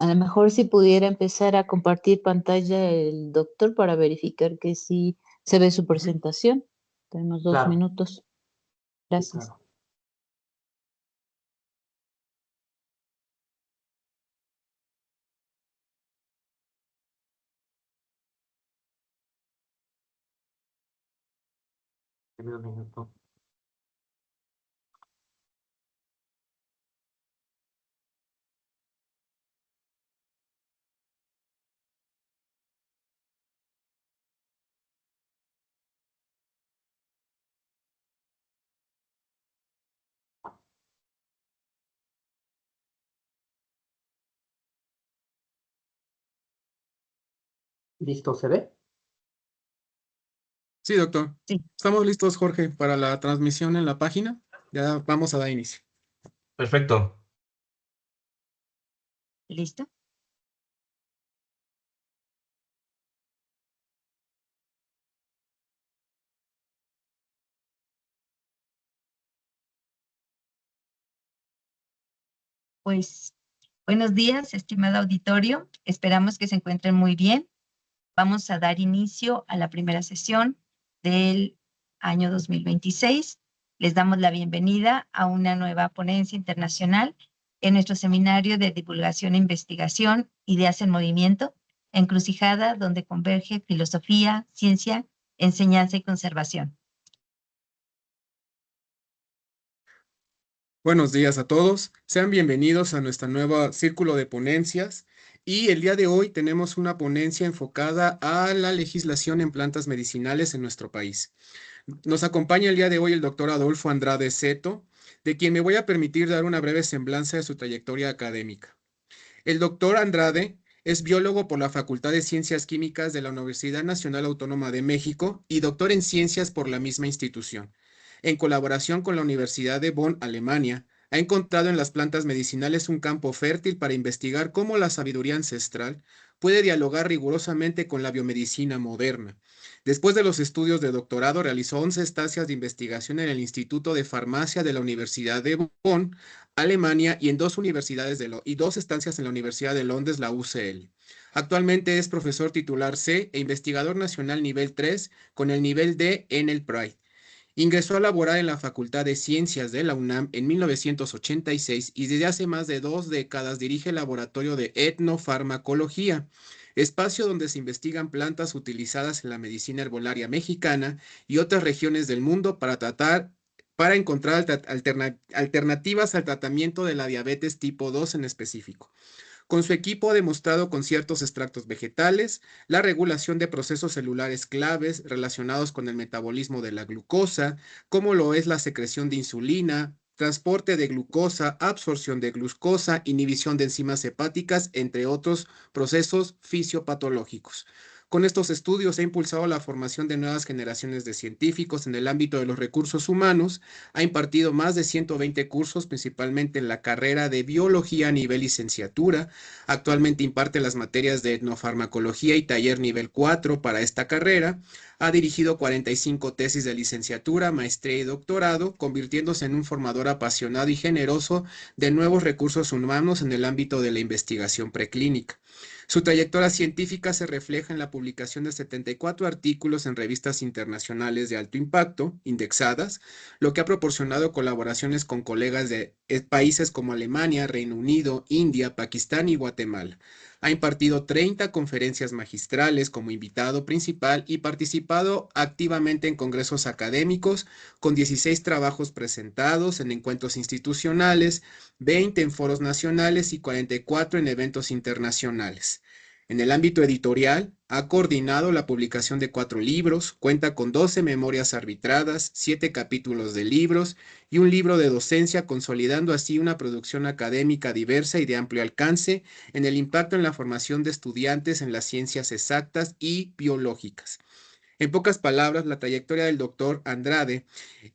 A lo mejor si pudiera empezar a compartir pantalla el doctor para verificar que sí se ve su Ujú. presentación. Tenemos dos Claro, minutos. sí, Gracias. claro. Deme un minuto. ¿Listo? ¿Se ve? Sí, doctor. Sí. Estamos listos, Jorge, para la transmisión en la página. Ya vamos a dar inicio. Perfecto. ¿Listo? Pues buenos días, estimado auditorio. Esperamos que se encuentren muy bien. Vamos a dar inicio a la primera sesión del año 2026. Les damos la bienvenida a una nueva ponencia internacional en nuestro seminario de divulgación e investigación, Ideas en Movimiento, encrucijada donde converge filosofía, ciencia, enseñanza y conservación. Buenos días a todos. Sean bienvenidos a nuestra nueva círculo de ponencias. Y el día de hoy tenemos una ponencia enfocada a la legislación en plantas medicinales en nuestro país. Nos acompaña el día de hoy el doctor Adolfo Andrade Seto, de quien me voy a permitir dar una breve semblanza de su trayectoria académica. El doctor Andrade es biólogo por la Facultad de Ciencias Químicas de la Universidad Nacional Autónoma de México y doctor en ciencias por la misma institución. En colaboración con la Universidad de Bonn, Alemania, ha encontrado en las plantas medicinales un campo fértil para investigar cómo la sabiduría ancestral puede dialogar rigurosamente con la biomedicina moderna. Después de los estudios de doctorado, realizó 11 estancias de investigación en el Instituto de Farmacia de la Universidad de Bonn, Alemania, y en dos estancias en la Universidad de Londres, la UCL. Actualmente es profesor titular C e investigador nacional nivel 3 con el nivel D en el PRIDE. Ingresó a laborar en la Facultad de Ciencias de la UNAM en 1986 y desde hace más de 2 décadas dirige el Laboratorio de Etnofarmacología, espacio donde se investigan plantas utilizadas en la medicina herbolaria mexicana y otras regiones del mundo para encontrar alternativas al tratamiento de la diabetes tipo 2 en específico. Con su equipo ha demostrado con ciertos extractos vegetales la regulación de procesos celulares claves relacionados con el metabolismo de la glucosa, como lo es la secreción de insulina, transporte de glucosa, absorción de glucosa, inhibición de enzimas hepáticas, entre otros procesos fisiopatológicos. Con estos estudios ha impulsado la formación de nuevas generaciones de científicos en el ámbito de los recursos humanos, ha impartido más de 120 cursos, principalmente en la carrera de biología a nivel licenciatura. Actualmente imparte las materias de etnofarmacología y taller nivel 4 para esta carrera. Ha dirigido 45 tesis de licenciatura, maestría y doctorado, convirtiéndose en un formador apasionado y generoso de nuevos recursos humanos en el ámbito de la investigación preclínica. Su trayectoria científica se refleja en la publicación de 74 artículos en revistas internacionales de alto impacto, indexadas, lo que ha proporcionado colaboraciones con colegas de países como Alemania, Reino Unido, India, Pakistán y Guatemala. Ha impartido 30 conferencias magistrales como invitado principal y participado activamente en congresos académicos, con 16 trabajos presentados en encuentros institucionales, 20 en foros nacionales y 44 en eventos internacionales. En el ámbito editorial, ha coordinado la publicación de 4 libros, cuenta con 12 memorias arbitradas, 7 capítulos de libros y un libro de docencia, consolidando así una producción académica diversa y de amplio alcance en el impacto en la formación de estudiantes en las ciencias exactas y biológicas. En pocas palabras, la trayectoria del doctor Andrade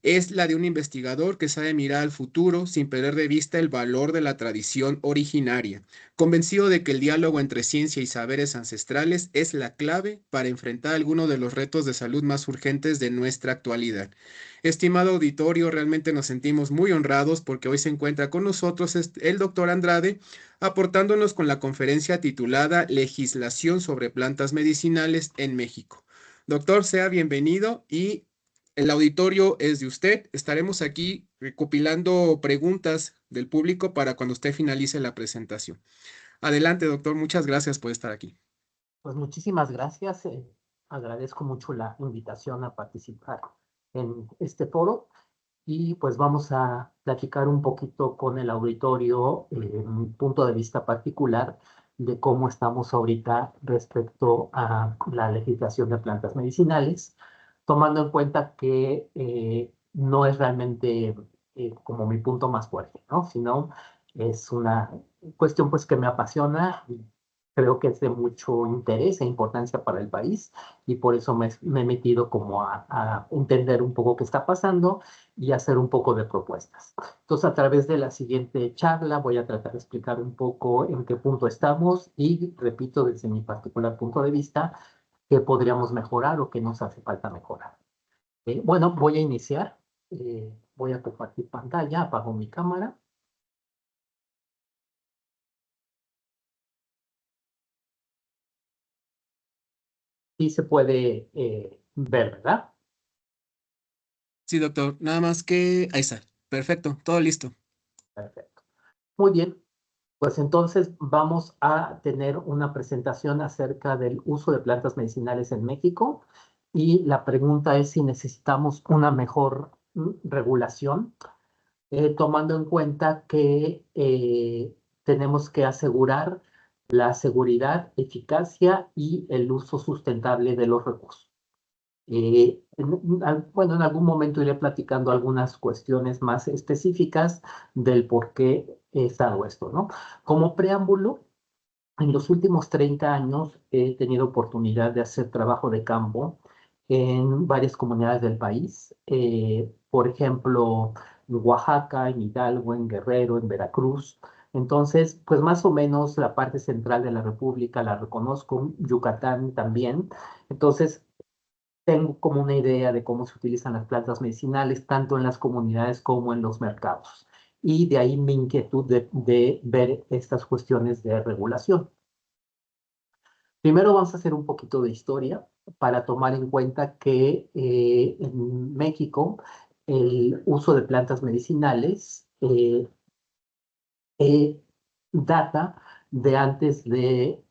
es la de un investigador que sabe mirar al futuro sin perder de vista el valor de la tradición originaria, convencido de que el diálogo entre ciencia y saberes ancestrales es la clave para enfrentar algunos de los retos de salud más urgentes de nuestra actualidad. Estimado auditorio, realmente nos sentimos muy honrados porque hoy se encuentra con nosotros el doctor Andrade, aportándonos con la conferencia titulada Legislación sobre plantas medicinales en México. Doctor, sea bienvenido y el auditorio es de usted. Estaremos aquí recopilando preguntas del público para cuando usted finalice la presentación. Adelante, doctor. Muchas gracias por estar aquí. Pues muchísimas gracias. Agradezco mucho la invitación a participar en este foro y pues vamos a platicar un poquito con el auditorio, mi punto de vista particular de cómo estamos ahorita respecto a la legislación de plantas medicinales, tomando en cuenta que no es realmente como mi punto más fuerte, ¿no? Sino es una cuestión pues que me apasiona y creo que es de mucho interés e importancia para el país y por eso me he metido como a entender un poco qué está pasando y hacer un poco de propuestas. Entonces, a través de la siguiente charla voy a tratar de explicar un poco en qué punto estamos y, repito, desde mi particular punto de vista, qué podríamos mejorar o qué nos hace falta mejorar. Bueno, voy a iniciar. Voy a compartir pantalla, apago mi cámara. Sí se puede ver, ¿verdad? Sí, doctor. Nada más que... Ahí está. Perfecto. Todo listo. Perfecto. Muy bien. Pues entonces vamos a tener una presentación acerca del uso de plantas medicinales en México y la pregunta es si necesitamos una mejor regulación, tomando en cuenta que tenemos que asegurar la seguridad, eficacia y el uso sustentable de los recursos. Bueno, en algún momento iré platicando algunas cuestiones más específicas del por qué es algo esto, ¿no? Como preámbulo, en los últimos 30 años he tenido oportunidad de hacer trabajo de campo en varias comunidades del país. Por ejemplo, en Oaxaca, en Hidalgo, en Guerrero, en Veracruz. Entonces, pues más o menos la parte central de la República la reconozco, Yucatán también. Entonces, tengo como una idea de cómo se utilizan las plantas medicinales, tanto en las comunidades como en los mercados. Y de ahí mi inquietud de ver estas cuestiones de regulación. Primero vamos a hacer un poquito de historia para tomar en cuenta que en México el uso de plantas medicinales data de antes de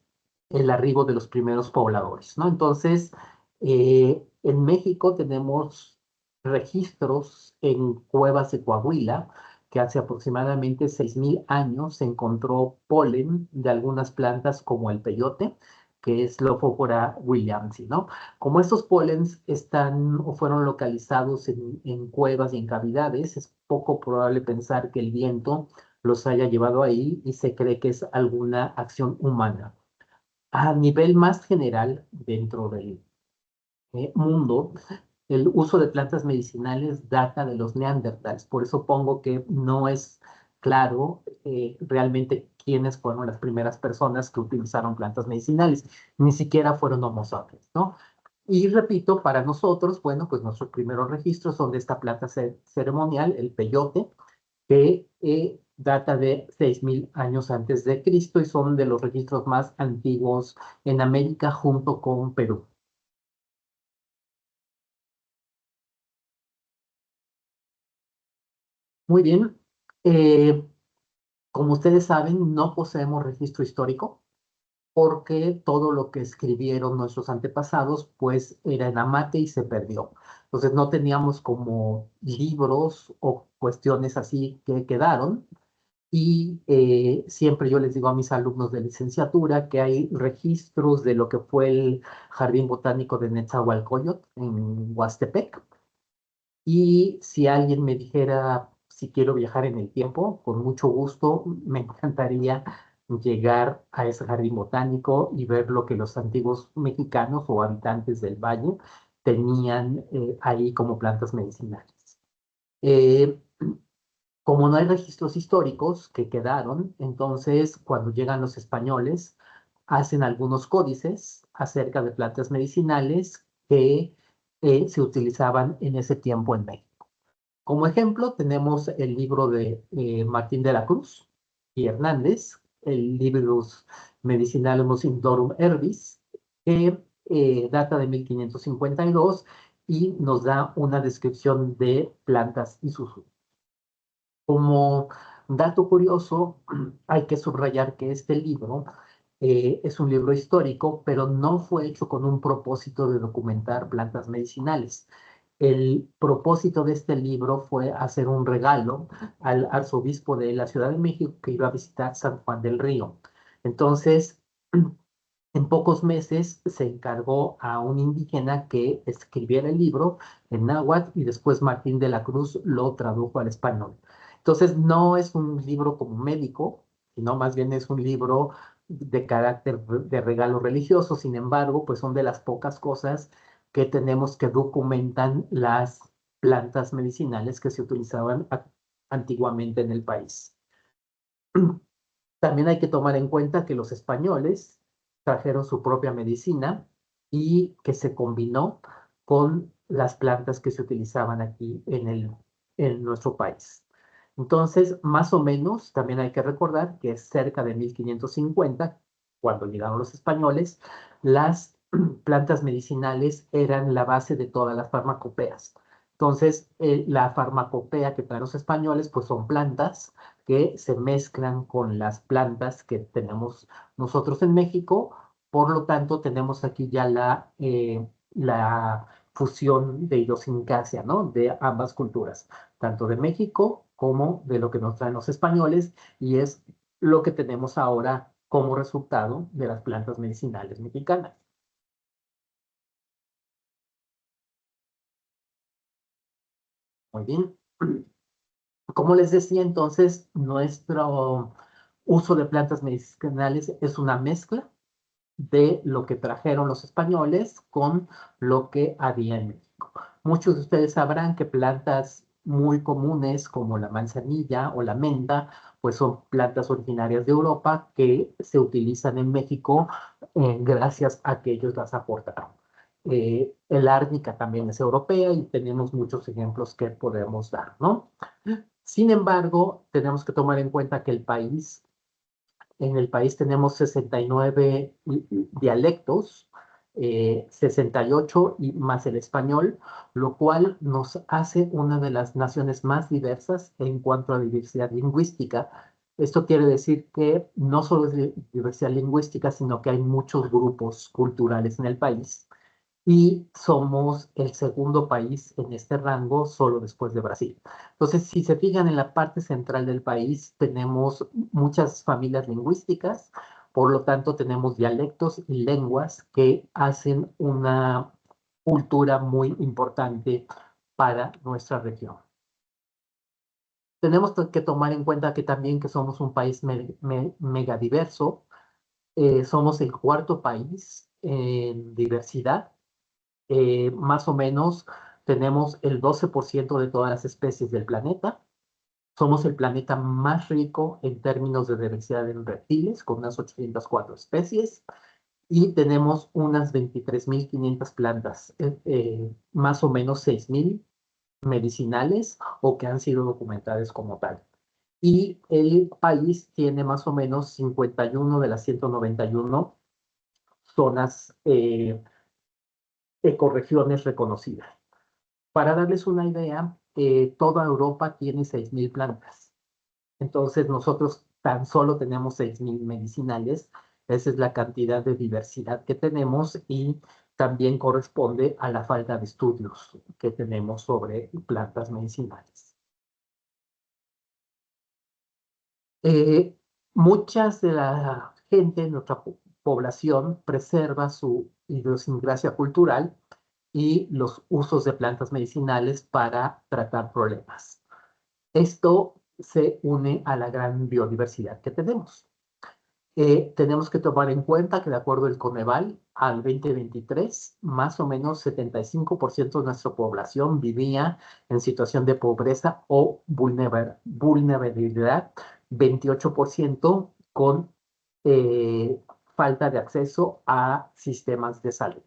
el arribo de los primeros pobladores, ¿no? Entonces, en México tenemos registros en cuevas de Coahuila, que hace aproximadamente 6,000 años se encontró polen de algunas plantas como el peyote, que es Lophophora williamsi, ¿no? Como estos polens están o fueron localizados en cuevas y en cavidades, es poco probable pensar que el viento los haya llevado ahí y se cree que es alguna acción humana. A nivel más general, dentro del mundo, el uso de plantas medicinales data de los neandertales. Por eso pongo que no es claro realmente quiénes fueron las primeras personas que utilizaron plantas medicinales. Ni siquiera fueron Homo sapiens, ¿no? Y repito, para nosotros, bueno, pues nuestros primeros registros son de esta planta ceremonial, el peyote, que data de 6,000 años antes de Cristo y son de los registros más antiguos en América junto con Perú. Muy bien. Como ustedes saben, no poseemos registro histórico porque todo lo que escribieron nuestros antepasados pues era en amate y se perdió. Entonces no teníamos como libros o cuestiones así que quedaron. Y siempre yo les digo a mis alumnos de licenciatura que hay registros de lo que fue el Jardín Botánico de Nezahualcóyotl en Huastepec. Y si alguien me dijera si quiero viajar en el tiempo, con mucho gusto me encantaría llegar a ese jardín botánico y ver lo que los antiguos mexicanos o habitantes del valle tenían ahí como plantas medicinales. Como no hay registros históricos que quedaron, entonces cuando llegan los españoles, hacen algunos códices acerca de plantas medicinales que se utilizaban en ese tiempo en México. Como ejemplo, tenemos el libro de Martín de la Cruz y Hernández, el Libros Medicinalibus Indorum Herbis, que data de 1552 y nos da una descripción de plantas y sus usos. Como dato curioso, hay que subrayar que este libro es un libro histórico, pero no fue hecho con un propósito de documentar plantas medicinales. El propósito de este libro fue hacer un regalo al arzobispo de la Ciudad de México que iba a visitar San Juan del Río. Entonces, en pocos meses se encargó a un indígena que escribiera el libro en náhuatl y después Martín de la Cruz lo tradujo al español. Entonces no es un libro como médico, sino más bien es un libro de carácter de regalo religioso. Sin embargo, pues son de las pocas cosas que tenemos que documentan las plantas medicinales que se utilizaban antiguamente en el país. También hay que tomar en cuenta que los españoles trajeron su propia medicina y que se combinó con las plantas que se utilizaban aquí en nuestro país. Entonces, más o menos, también hay que recordar que cerca de 1550, cuando llegaron los españoles, las plantas medicinales eran la base de todas las farmacopeas. Entonces, la farmacopea que traen los españoles, pues son plantas que se mezclan con las plantas que tenemos nosotros en México. Por lo tanto, tenemos aquí ya la fusión de idiosincrasia, ¿no? De ambas culturas, tanto de México como de lo que nos traen los españoles, y es lo que tenemos ahora como resultado de las plantas medicinales mexicanas. Muy bien. Como les decía, entonces, nuestro uso de plantas medicinales es una mezcla de lo que trajeron los españoles con lo que había en México. Muchos de ustedes sabrán que plantas muy comunes como la manzanilla o la menta, pues son plantas originarias de Europa que se utilizan en México gracias a que ellos las aportaron. El árnica también es europea y tenemos muchos ejemplos que podemos dar, ¿no? Sin embargo, tenemos que tomar en cuenta que en el país tenemos 69 dialectos, 68 y más el español, lo cual nos hace una de las naciones más diversas en cuanto a diversidad lingüística. Esto quiere decir que no solo es diversidad lingüística, sino que hay muchos grupos culturales en el país y somos el segundo país en este rango, solo después de Brasil. Entonces, si se fijan en la parte central del país, tenemos muchas familias lingüísticas, por lo tanto, tenemos dialectos y lenguas que hacen una cultura muy importante para nuestra región. Tenemos que tomar en cuenta que también que somos un país megadiverso, somos el cuarto país en diversidad. Más o menos tenemos el 12% de todas las especies del planeta. Somos el planeta más rico en términos de diversidad en reptiles, con unas 804 especies, y tenemos unas 23.500 plantas, más o menos 6.000 medicinales o que han sido documentadas como tal. Y el país tiene más o menos 51 de las 191 zonas ecorregiones reconocidas. Para darles una idea, toda Europa tiene 6.000 plantas. Entonces nosotros tan solo tenemos 6.000 medicinales. Esa es la cantidad de diversidad que tenemos y también corresponde a la falta de estudios que tenemos sobre plantas medicinales. Muchas de la gente en nuestra población preserva su idiosincrasia cultural y los usos de plantas medicinales para tratar problemas. Esto se une a la gran biodiversidad que tenemos. Tenemos que tomar en cuenta que de acuerdo al Coneval, al 2023, más o menos 75% de nuestra población vivía en situación de pobreza o vulnerabilidad, 28% con falta de acceso a sistemas de salud.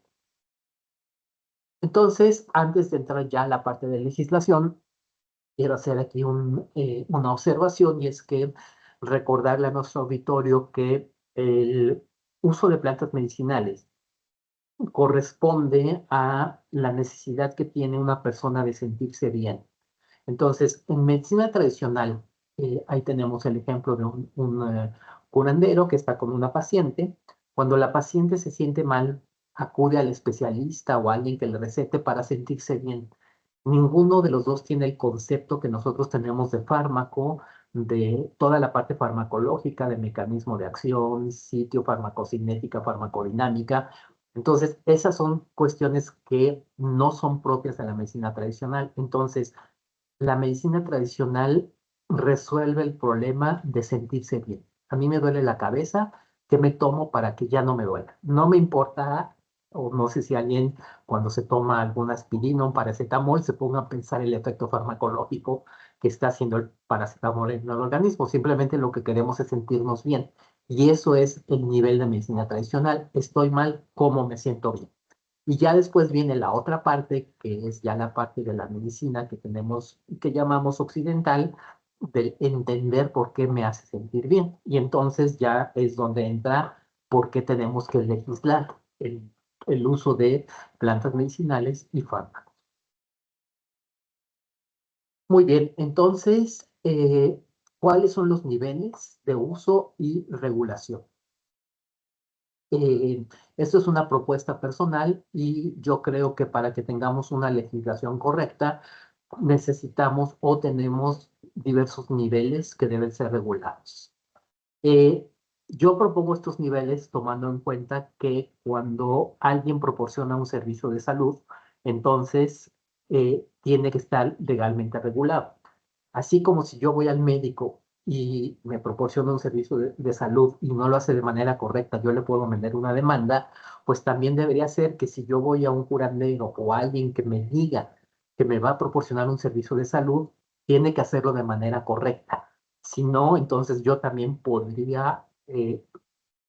Entonces, antes de entrar ya a la parte de legislación, quiero hacer aquí una observación, y es que recordarle a nuestro auditorio que el uso de plantas medicinales corresponde a la necesidad que tiene una persona de sentirse bien. Entonces, en medicina tradicional, ahí tenemos el ejemplo de un curandero que está con una paciente. Cuando la paciente se siente mal, acude al especialista o a alguien que le recete para sentirse bien. Ninguno de los dos tiene el concepto que nosotros tenemos de fármaco, de toda la parte farmacológica, de mecanismo de acción, sitio, farmacocinética, farmacodinámica. Entonces, esas son cuestiones que no son propias de la medicina tradicional. Entonces, la medicina tradicional resuelve el problema de sentirse bien. A mí me duele la cabeza, ¿qué me tomo para que ya no me duela? No me importa, o no sé si alguien cuando se toma alguna aspirina o un paracetamol se ponga a pensar el efecto farmacológico que está haciendo el paracetamol en el organismo. Simplemente lo que queremos es sentirnos bien. Y eso es el nivel de medicina tradicional. Estoy mal, ¿cómo me siento bien? Y ya después viene la otra parte, que es ya la parte de la medicina que tenemos, que llamamos occidental, del entender por qué me hace sentir bien. Y entonces ya es donde entra por qué tenemos que legislar el uso de plantas medicinales y fármacos. Muy bien, entonces, ¿cuáles son los niveles de uso y regulación? Esto es una propuesta personal, y yo creo que para que tengamos una legislación correcta necesitamos o tenemos diversos niveles que deben ser regulados. Yo propongo estos niveles tomando en cuenta que cuando alguien proporciona un servicio de salud, entonces tiene que estar legalmente regulado. Así como si yo voy al médico y me proporciona un servicio de salud y no lo hace de manera correcta, yo le puedo meter una demanda, pues también debería ser que si yo voy a un curandero o a alguien que me diga que me va a proporcionar un servicio de salud, tiene que hacerlo de manera correcta. Si no, entonces yo también podría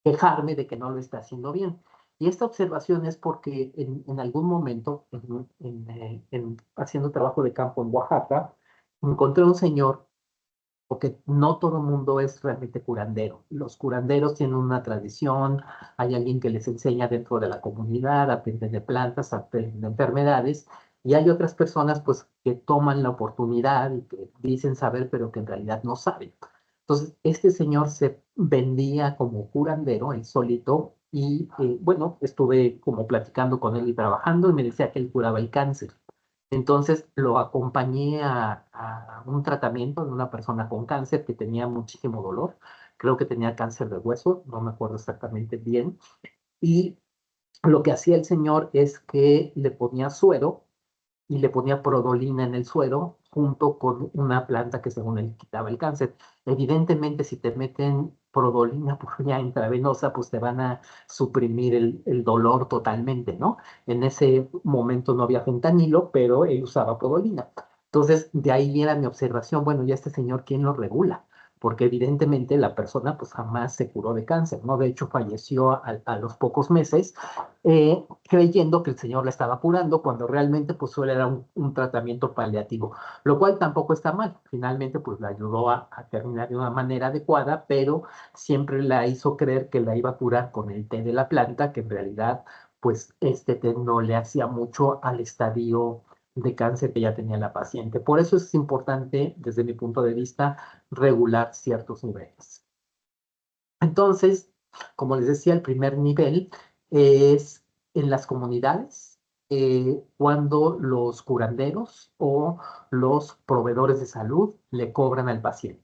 quejarme de que no lo está haciendo bien. Y esta observación es porque en algún momento, haciendo trabajo de campo en Oaxaca, encontré un señor, porque no todo el mundo es realmente curandero. Los curanderos tienen una tradición, hay alguien que les enseña dentro de la comunidad, aprenden de plantas, aprenden de enfermedades, y hay otras personas pues que toman la oportunidad y que dicen saber, pero que en realidad no saben. Entonces, este señor se vendía como curandero, él solito, y bueno, estuve como platicando con él y trabajando, y me decía que él curaba el cáncer. Entonces lo acompañé a un tratamiento de una persona con cáncer que tenía muchísimo dolor. Creo que tenía cáncer de hueso, no me acuerdo exactamente bien. Y lo que hacía el señor es que le ponía suero y le ponía prodolina en el suero junto con una planta que según él quitaba el cáncer. Evidentemente, si te meten prodolina por vía intravenosa, pues te van a suprimir el dolor totalmente, ¿no? En ese momento no había fentanilo, pero él usaba prodolina. Entonces, de ahí era mi observación, bueno, ¿y este señor quién lo regula? Porque evidentemente la persona pues jamás se curó de cáncer, ¿no? De hecho, falleció a los pocos meses, creyendo que el señor la estaba curando, cuando realmente pues solo era un tratamiento paliativo, lo cual tampoco está mal. Finalmente pues la ayudó a terminar de una manera adecuada, pero siempre la hizo creer que la iba a curar con el té de la planta, que en realidad pues este té no le hacía mucho al estadio de cáncer que ya tenía la paciente. Por eso es importante, desde mi punto de vista, regular ciertos niveles. Entonces, como les decía, el primer nivel es en las comunidades, cuando los curanderos o los proveedores de salud le cobran al paciente.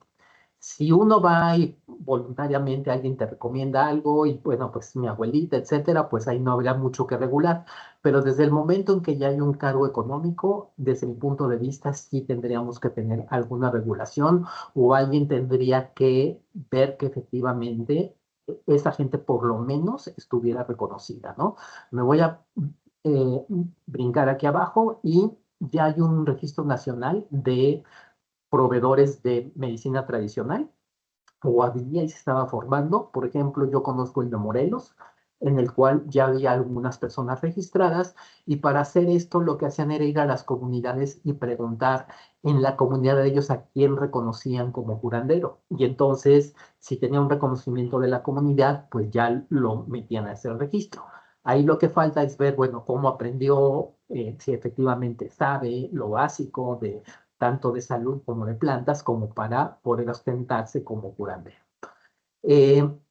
Si uno va y voluntariamente alguien te recomienda algo y bueno, pues mi abuelita, etcétera, pues ahí no habría mucho que regular. Pero desde el momento en que ya hay un cargo económico, desde mi punto de vista, sí tendríamos que tener alguna regulación, o alguien tendría que ver que efectivamente esa gente por lo menos estuviera reconocida, ¿no? Me voy a brincar aquí abajo y ya hay un registro nacional de proveedores de medicina tradicional, o había y se estaba formando. Por ejemplo, yo conozco el de Morelos, en el cual ya había algunas personas registradas, y para hacer esto lo que hacían era ir a las comunidades y preguntar en la comunidad de ellos a quién reconocían como curandero. Y entonces, si tenía un reconocimiento de la comunidad, pues ya lo metían a ese registro. Ahí lo que falta es ver, bueno, cómo aprendió, si efectivamente sabe lo básico de tanto de salud como de plantas, como para poder ostentarse como curandero. En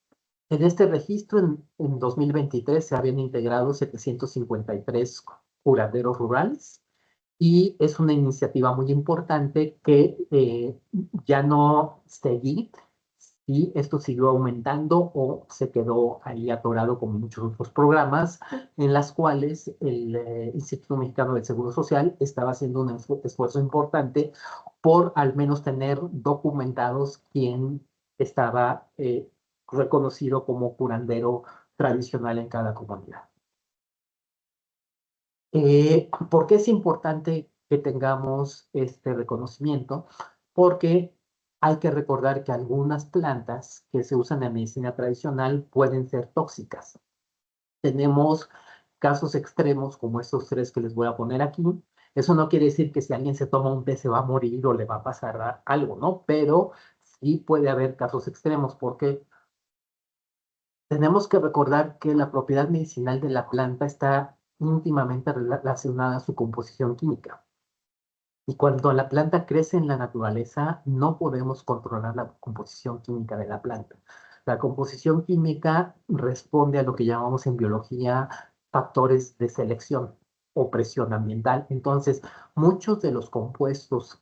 este registro, en 2023, se habían integrado 753 curanderos rurales, y es una iniciativa muy importante que ya no seguí si esto siguió aumentando o se quedó ahí atorado como muchos otros programas en las cuales el Instituto Mexicano del Seguro Social estaba haciendo un esfuerzo importante por al menos tener documentados quién estaba reconocido como curandero tradicional en cada comunidad. ¿Por qué es importante que tengamos este reconocimiento? Porque hay que recordar que algunas plantas que se usan en medicina tradicional pueden ser tóxicas. Tenemos casos extremos como estos tres que les voy a poner aquí. Eso no quiere decir que si alguien se toma un té se va a morir o le va a pasar algo, ¿no? Pero sí puede haber casos extremos, porque tenemos que recordar que la propiedad medicinal de la planta está íntimamente relacionada a su composición química. Y cuando la planta crece en la naturaleza, no podemos controlar la composición química de la planta. La composición química responde a lo que llamamos en biología factores de selección o presión ambiental. Entonces, muchos de los compuestos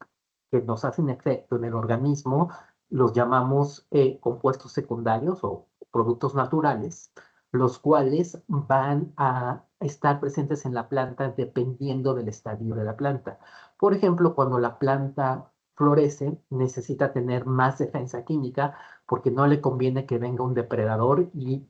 que nos hacen efecto en el organismo los llamamos compuestos secundarios o productos naturales, los cuales van a estar presentes en la planta dependiendo del estadio de la planta. Por ejemplo, cuando la planta florece, necesita tener más defensa química, porque no le conviene que venga un depredador y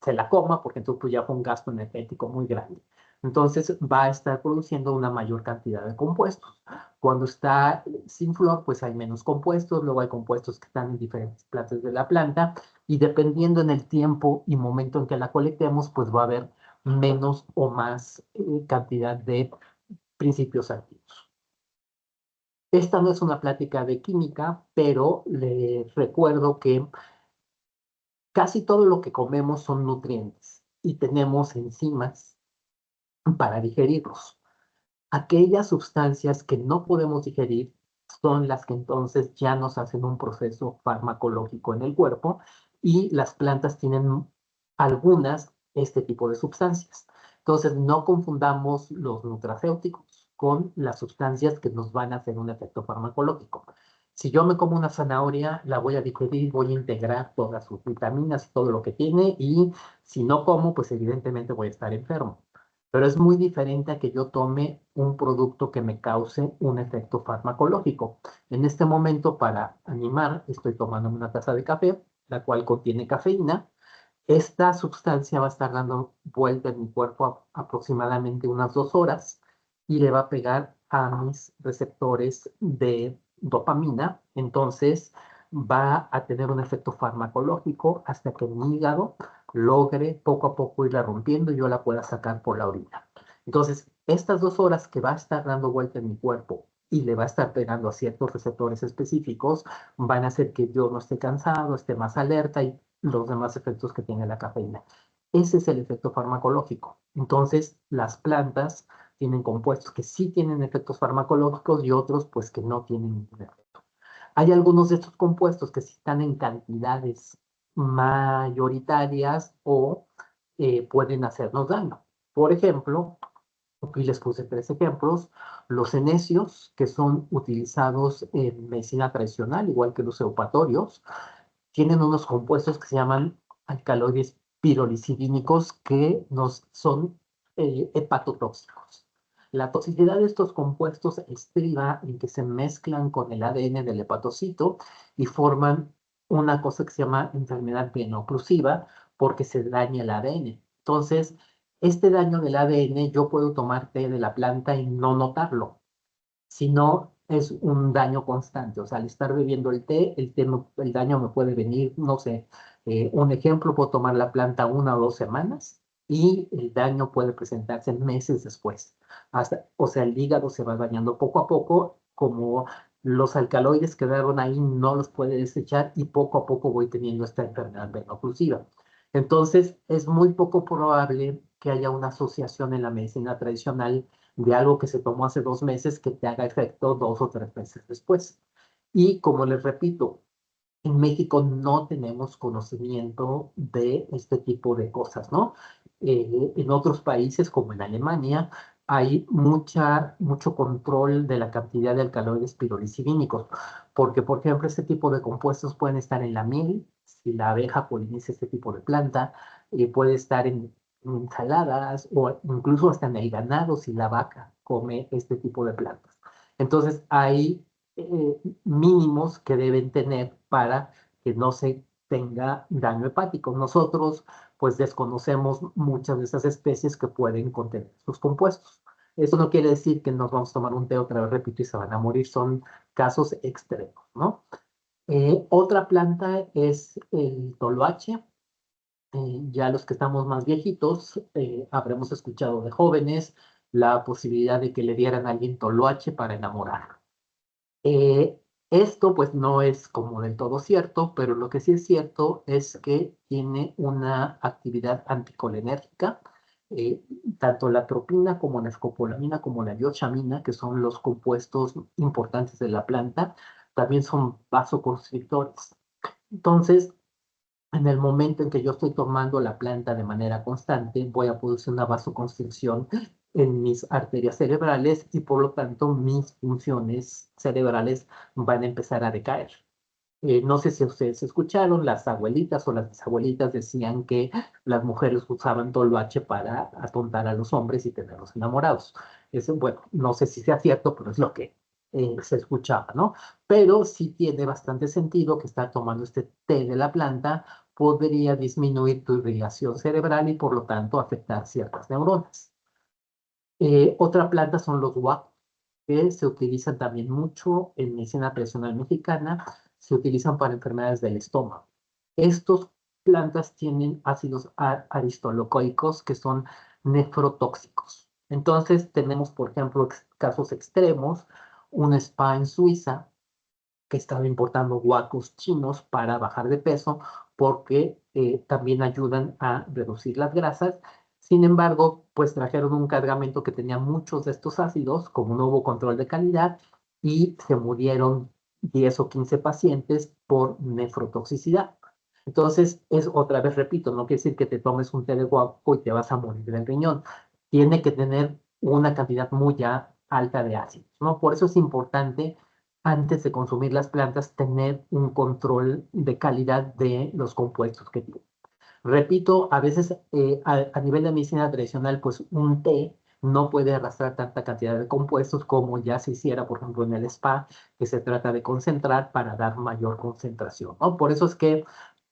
se la coma, porque entonces pues, ya fue un gasto energético muy grande. Entonces va a estar produciendo una mayor cantidad de compuestos. Cuando está sin flor, pues hay menos compuestos, luego hay compuestos que están en diferentes partes de la planta, y dependiendo en el tiempo y momento en que la colectemos, pues va a haber menos o más cantidad de principios activos. Esta no es una plática de química, pero les recuerdo que casi todo lo que comemos son nutrientes y tenemos enzimas para digerirlos. Aquellas sustancias que no podemos digerir son las que entonces ya nos hacen un proceso farmacológico en el cuerpo, y las plantas tienen algunas este tipo de sustancias. Entonces, no confundamos los nutracéuticos con las sustancias que nos van a hacer un efecto farmacológico. Si yo me como una zanahoria, la voy a digerir, voy a integrar todas sus vitaminas y todo lo que tiene, y si no como, pues evidentemente voy a estar enfermo. Pero es muy diferente a que yo tome un producto que me cause un efecto farmacológico. En este momento, para animar, estoy tomando una taza de café, la cual contiene cafeína. Esta sustancia va a estar dando vuelta en mi cuerpo aproximadamente unas 2 horas, y le va a pegar a mis receptores de dopamina. Entonces va a tener un efecto farmacológico hasta que mi hígado logre poco a poco irla rompiendo y yo la pueda sacar por la orina. Entonces, estas 2 horas que va a estar dando vuelta en mi cuerpo y le va a estar pegando a ciertos receptores específicos, van a hacer que yo no esté cansado, esté más alerta, y los demás efectos que tiene la cafeína. Ese es el efecto farmacológico. Entonces, las plantas tienen compuestos que sí tienen efectos farmacológicos y otros pues que no tienen ningún efecto. Hay algunos de estos compuestos que sí están en cantidades mayoritarias o pueden hacernos daño. Por ejemplo, aquí les puse 3 ejemplos. Los enecios, que son utilizados en medicina tradicional, igual que los eupatorios, tienen unos compuestos que se llaman alcaloides pirolisidínicos, que nos son hepatotóxicos. La toxicidad de estos compuestos estriba en que se mezclan con el ADN del hepatocito y forman una cosa que se llama enfermedad veno-oclusiva porque se daña el ADN. Entonces, este daño del ADN, yo puedo tomar té de la planta y no notarlo, sino es un daño constante. O sea, al estar bebiendo el daño me puede venir, no sé, un ejemplo, puedo tomar la planta 1 o 2 semanas y el daño puede presentarse meses después. O sea, el hígado se va dañando poco a poco, como los alcaloides quedaron ahí, no los puede desechar y poco a poco voy teniendo esta enfermedad veno-oclusiva. Entonces, es muy poco probable que haya una asociación en la medicina tradicional de algo que se tomó hace 2 meses que te haga efecto 2 o 3 meses después. Y como les repito, en México no tenemos conocimiento de este tipo de cosas, ¿no? En otros países, como en Alemania, hay mucho control de la cantidad de alcaloides pirolicídicos, porque, por ejemplo, este tipo de compuestos pueden estar en la miel, si la abeja poliniza este tipo de planta, puede estar en ensaladas o incluso hasta en el ganado si la vaca come este tipo de plantas. Entonces, hay mínimos que deben tener para que no se tenga daño hepático. Nosotros, pues, desconocemos muchas de esas especies que pueden contener sus compuestos. Eso no quiere decir que nos vamos a tomar un té otra vez, repito, y se van a morir. Son casos extremos, ¿no? Otra planta es el toloache. Ya los que estamos más viejitos, habremos escuchado de jóvenes la posibilidad de que le dieran a alguien toloache para enamorar. Eh, Esto pues no es como del todo cierto, pero lo que sí es cierto es que tiene una actividad anticolinérgica. eh, Tanto la tropina como la escopolamina como la iosamina, que son los compuestos importantes de la planta, también son vasoconstrictores. Entonces, en el momento en que yo estoy tomando la planta de manera constante, voy a producir una vasoconstricción en mis arterias cerebrales y por lo tanto mis funciones cerebrales van a empezar a decaer. No sé si ustedes escucharon, las abuelitas o las bisabuelitas decían que las mujeres usaban toloache para atontar a los hombres y tenerlos enamorados. Eso, bueno, no sé si sea cierto, pero es lo que se escuchaba, ¿no? Pero sí tiene bastante sentido que estar tomando este té de la planta podría disminuir tu irrigación cerebral y por lo tanto afectar ciertas neuronas. Otra planta son los guacos, que se utilizan también mucho en medicina tradicional mexicana, se utilizan para enfermedades del estómago. Estos plantas tienen ácidos aristolocoicos que son nefrotóxicos. Entonces tenemos, por ejemplo, casos extremos, un spa en Suiza que estaba importando guacos chinos para bajar de peso porque también ayudan a reducir las grasas. Sin embargo, pues trajeron un cargamento que tenía muchos de estos ácidos, como no hubo control de calidad, y se murieron 10 o 15 pacientes por nefrotoxicidad. Entonces, es otra vez, repito, no quiere decir que te tomes un té de guaco y te vas a morir del riñón. Tiene que tener una cantidad muy alta de ácidos, ¿no? Por eso es importante antes de consumir las plantas, tener un control de calidad de los compuestos que tienen. Repito, a veces a nivel de medicina tradicional, pues un té no puede arrastrar tanta cantidad de compuestos como ya se hiciera, por ejemplo, en el spa, que se trata de concentrar para dar mayor concentración, ¿no? Por eso es que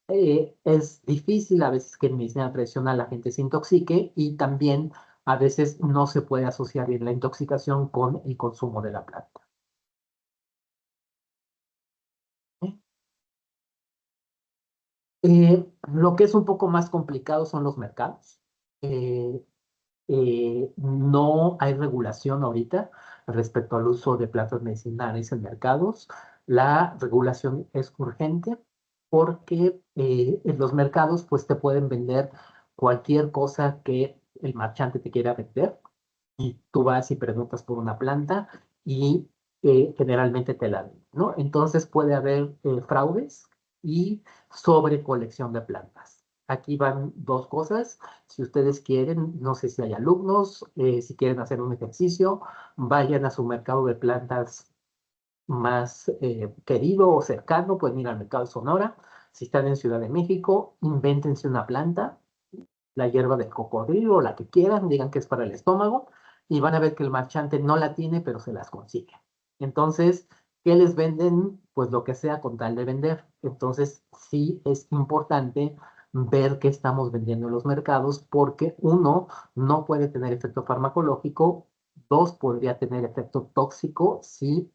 es difícil a veces que en medicina tradicional la gente se intoxique y también a veces no se puede asociar bien la intoxicación con el consumo de la planta. Lo que es un poco más complicado son los mercados. Eh, no hay regulación ahorita respecto al uso de plantas medicinales en mercados. La regulación es urgente porque en los mercados pues te pueden vender cualquier cosa que el marchante te quiera vender y tú vas y preguntas por una planta y generalmente te la dan, ¿no? Entonces puede haber fraudes y sobrecolección de plantas. Aquí van dos cosas. Si ustedes quieren, no sé si hay alumnos, si quieren hacer un ejercicio, vayan a su mercado de plantas más querido o cercano, pueden ir al mercado de Sonora. Si están en Ciudad de México, invéntense una planta, la hierba del cocodrilo, la que quieran, digan que es para el estómago, y van a ver que el marchante no la tiene, pero se las consigue. Entonces, que les venden pues lo que sea con tal de vender. Entonces sí es importante ver qué estamos vendiendo en los mercados porque uno, no puede tener efecto farmacológico, dos, podría tener efecto tóxico si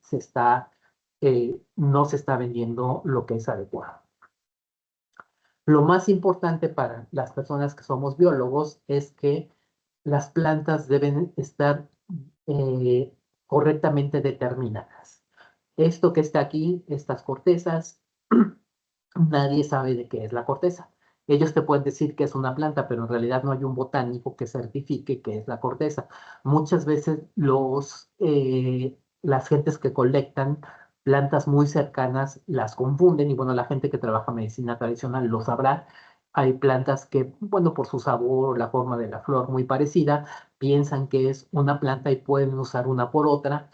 no se está vendiendo lo que es adecuado. Lo más importante para las personas que somos biólogos es que las plantas deben estar eh, correctamente determinadas. Esto que está aquí, estas cortezas, nadie sabe de qué es la corteza. Ellos te pueden decir que es una planta, pero en realidad no hay un botánico que certifique que es la corteza. Muchas veces las gentes que colectan plantas muy cercanas las confunden y bueno, la gente que trabaja medicina tradicional lo sabrá. Hay plantas que, bueno, por su sabor o la forma de la flor muy parecida, piensan que es una planta y pueden usar una por otra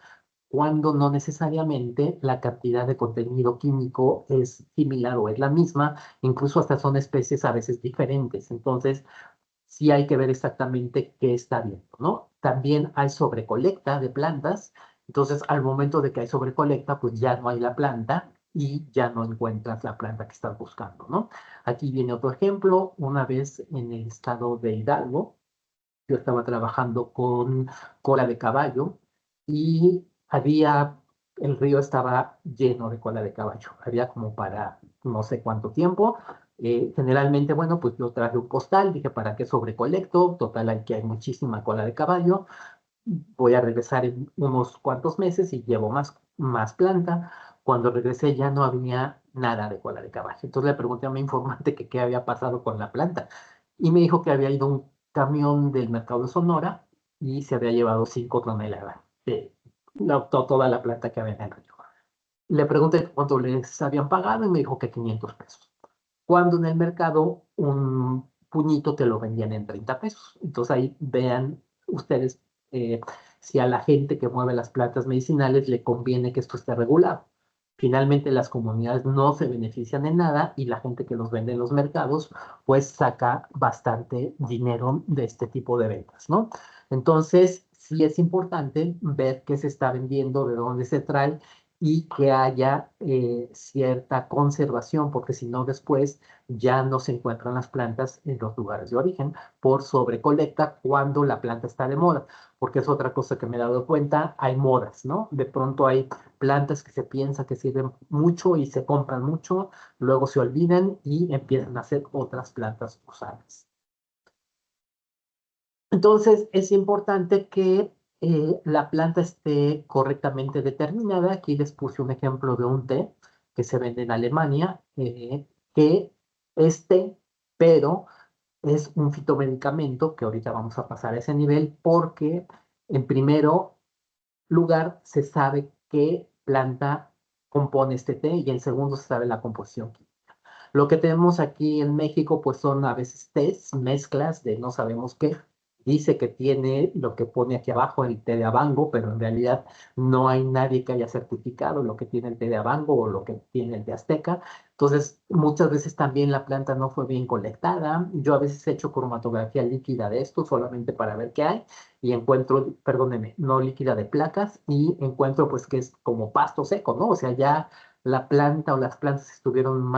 cuando no necesariamente la cantidad de contenido químico es similar o es la misma, incluso hasta son especies a veces diferentes. Entonces, sí hay que ver exactamente qué está viendo, ¿no? También hay sobrecolecta de plantas, entonces al momento de que hay sobrecolecta, pues ya no hay la planta y ya no encuentras la planta que estás buscando, ¿no? Aquí viene otro ejemplo, una vez en el estado de Hidalgo, yo estaba trabajando con cola de caballo y el río estaba lleno de cola de caballo. Había como para no sé cuánto tiempo. Generalmente, bueno, pues yo traje un costal, dije, ¿para qué sobrecolecto? Total, aquí hay muchísima cola de caballo. Voy a regresar en unos cuantos meses y llevo más planta. Cuando regresé ya no había nada de cola de caballo. Entonces le pregunté a mi informante que qué había pasado con la planta y me dijo que había ido un camión del mercado de Sonora y se había llevado 5 toneladas de toda la planta que había en el río. Le pregunté cuánto les habían pagado y me dijo que 500 pesos. Cuando en el mercado un puñito te lo vendían en 30 pesos. Entonces ahí vean ustedes eh, si a la gente que mueve las plantas medicinales le conviene que esto esté regulado. Finalmente las comunidades no se benefician en nada y la gente que los vende en los mercados pues saca bastante dinero de este tipo de ventas, ¿no? Entonces sí es importante ver qué se está vendiendo, de dónde se trae y que haya cierta conservación, porque si no después ya no se encuentran las plantas en los lugares de origen por sobrecolecta cuando la planta está de moda, porque es otra cosa que me he dado cuenta, hay modas, ¿no? De pronto hay plantas que se piensa que sirven mucho y se compran mucho, luego se olvidan y empiezan a hacer otras plantas usadas. Entonces, es importante que la planta esté correctamente determinada. Aquí les puse un ejemplo de un té que se vende en Alemania, que es té, pero es un fitomedicamento, que ahorita vamos a pasar a ese nivel, porque en primero lugar se sabe qué planta compone este té y en segundo se sabe la composición química. Lo que tenemos aquí en México, pues son a veces tés, mezclas de no sabemos qué. Dice que tiene lo que pone aquí abajo el té de Avango, pero en realidad no hay nadie que haya certificado lo que tiene el té de Avango o lo que tiene el de Azteca. Entonces, muchas veces también la planta no fue bien colectada. Yo a veces he hecho cromatografía líquida de esto solamente para ver qué hay y encuentro, perdóneme, no líquida de placas y encuentro pues que es como pasto seco, ¿no? O sea, ya la planta o las plantas estuvieron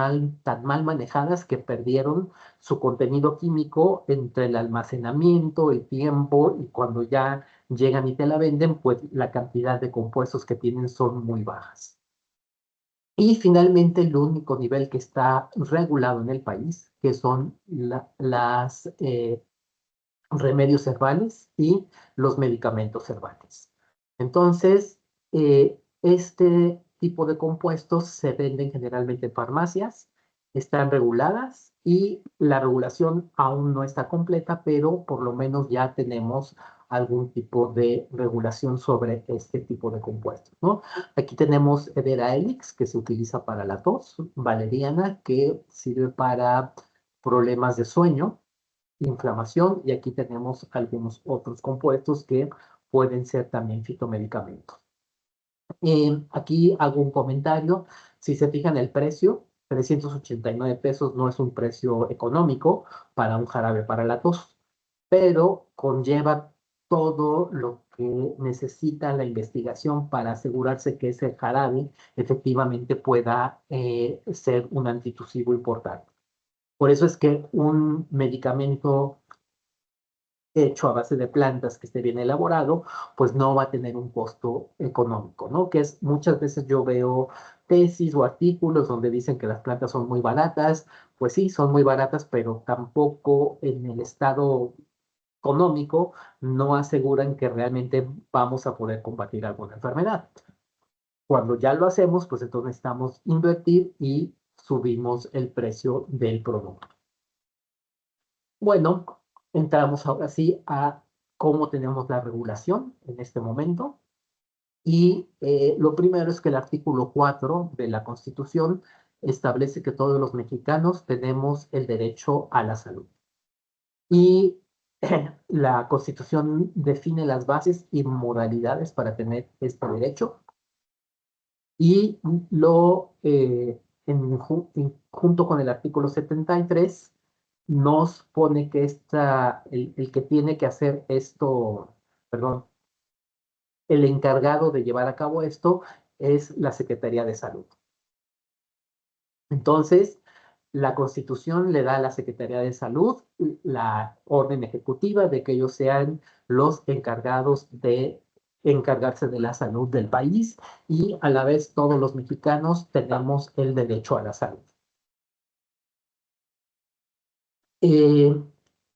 tan mal manejadas que perdieron su contenido químico entre el almacenamiento, el tiempo y cuando ya llegan y te la venden, pues la cantidad de compuestos que tienen son muy bajas. Y finalmente el único nivel que está regulado en el país, que son las remedios herbales y los medicamentos herbales. Entonces, este tipo de compuestos se venden generalmente en farmacias, están reguladas y la regulación aún no está completa, pero por lo menos ya tenemos algún tipo de regulación sobre este tipo de compuestos, ¿no? Aquí tenemos Edera Helix, que se utiliza para la tos, valeriana, que sirve para problemas de sueño, inflamación, y aquí tenemos algunos otros compuestos que pueden ser también fitomedicamentos. Aquí hago un comentario. Si se fijan el precio, 389 pesos no es un precio económico para un jarabe para la tos, pero conlleva todo lo que necesita la investigación para asegurarse que ese jarabe efectivamente pueda ser un antitusivo importante. Por eso es que un medicamento hecho a base de plantas que esté bien elaborado, pues no va a tener un costo económico, ¿no? Que es, muchas veces yo veo tesis o artículos donde dicen que las plantas son muy baratas, pues sí, son muy baratas, pero tampoco en el estado económico no aseguran que realmente vamos a poder combatir alguna enfermedad. Cuando ya lo hacemos, pues entonces necesitamos invertir y subimos el precio del producto. Bueno, entramos ahora sí a cómo tenemos la regulación en este momento. Y lo primero es que el artículo 4 de la Constitución establece que todos los mexicanos tenemos el derecho a la salud. Y la Constitución define las bases y modalidades para tener este derecho. Y junto con el artículo 73 nos pone que el que tiene que hacer esto, perdón, el encargado de llevar a cabo esto es la Secretaría de Salud. Entonces, la Constitución le da a la Secretaría de Salud la orden ejecutiva de que ellos sean los encargados de encargarse de la salud del país y a la vez todos los mexicanos tenemos el derecho a la salud.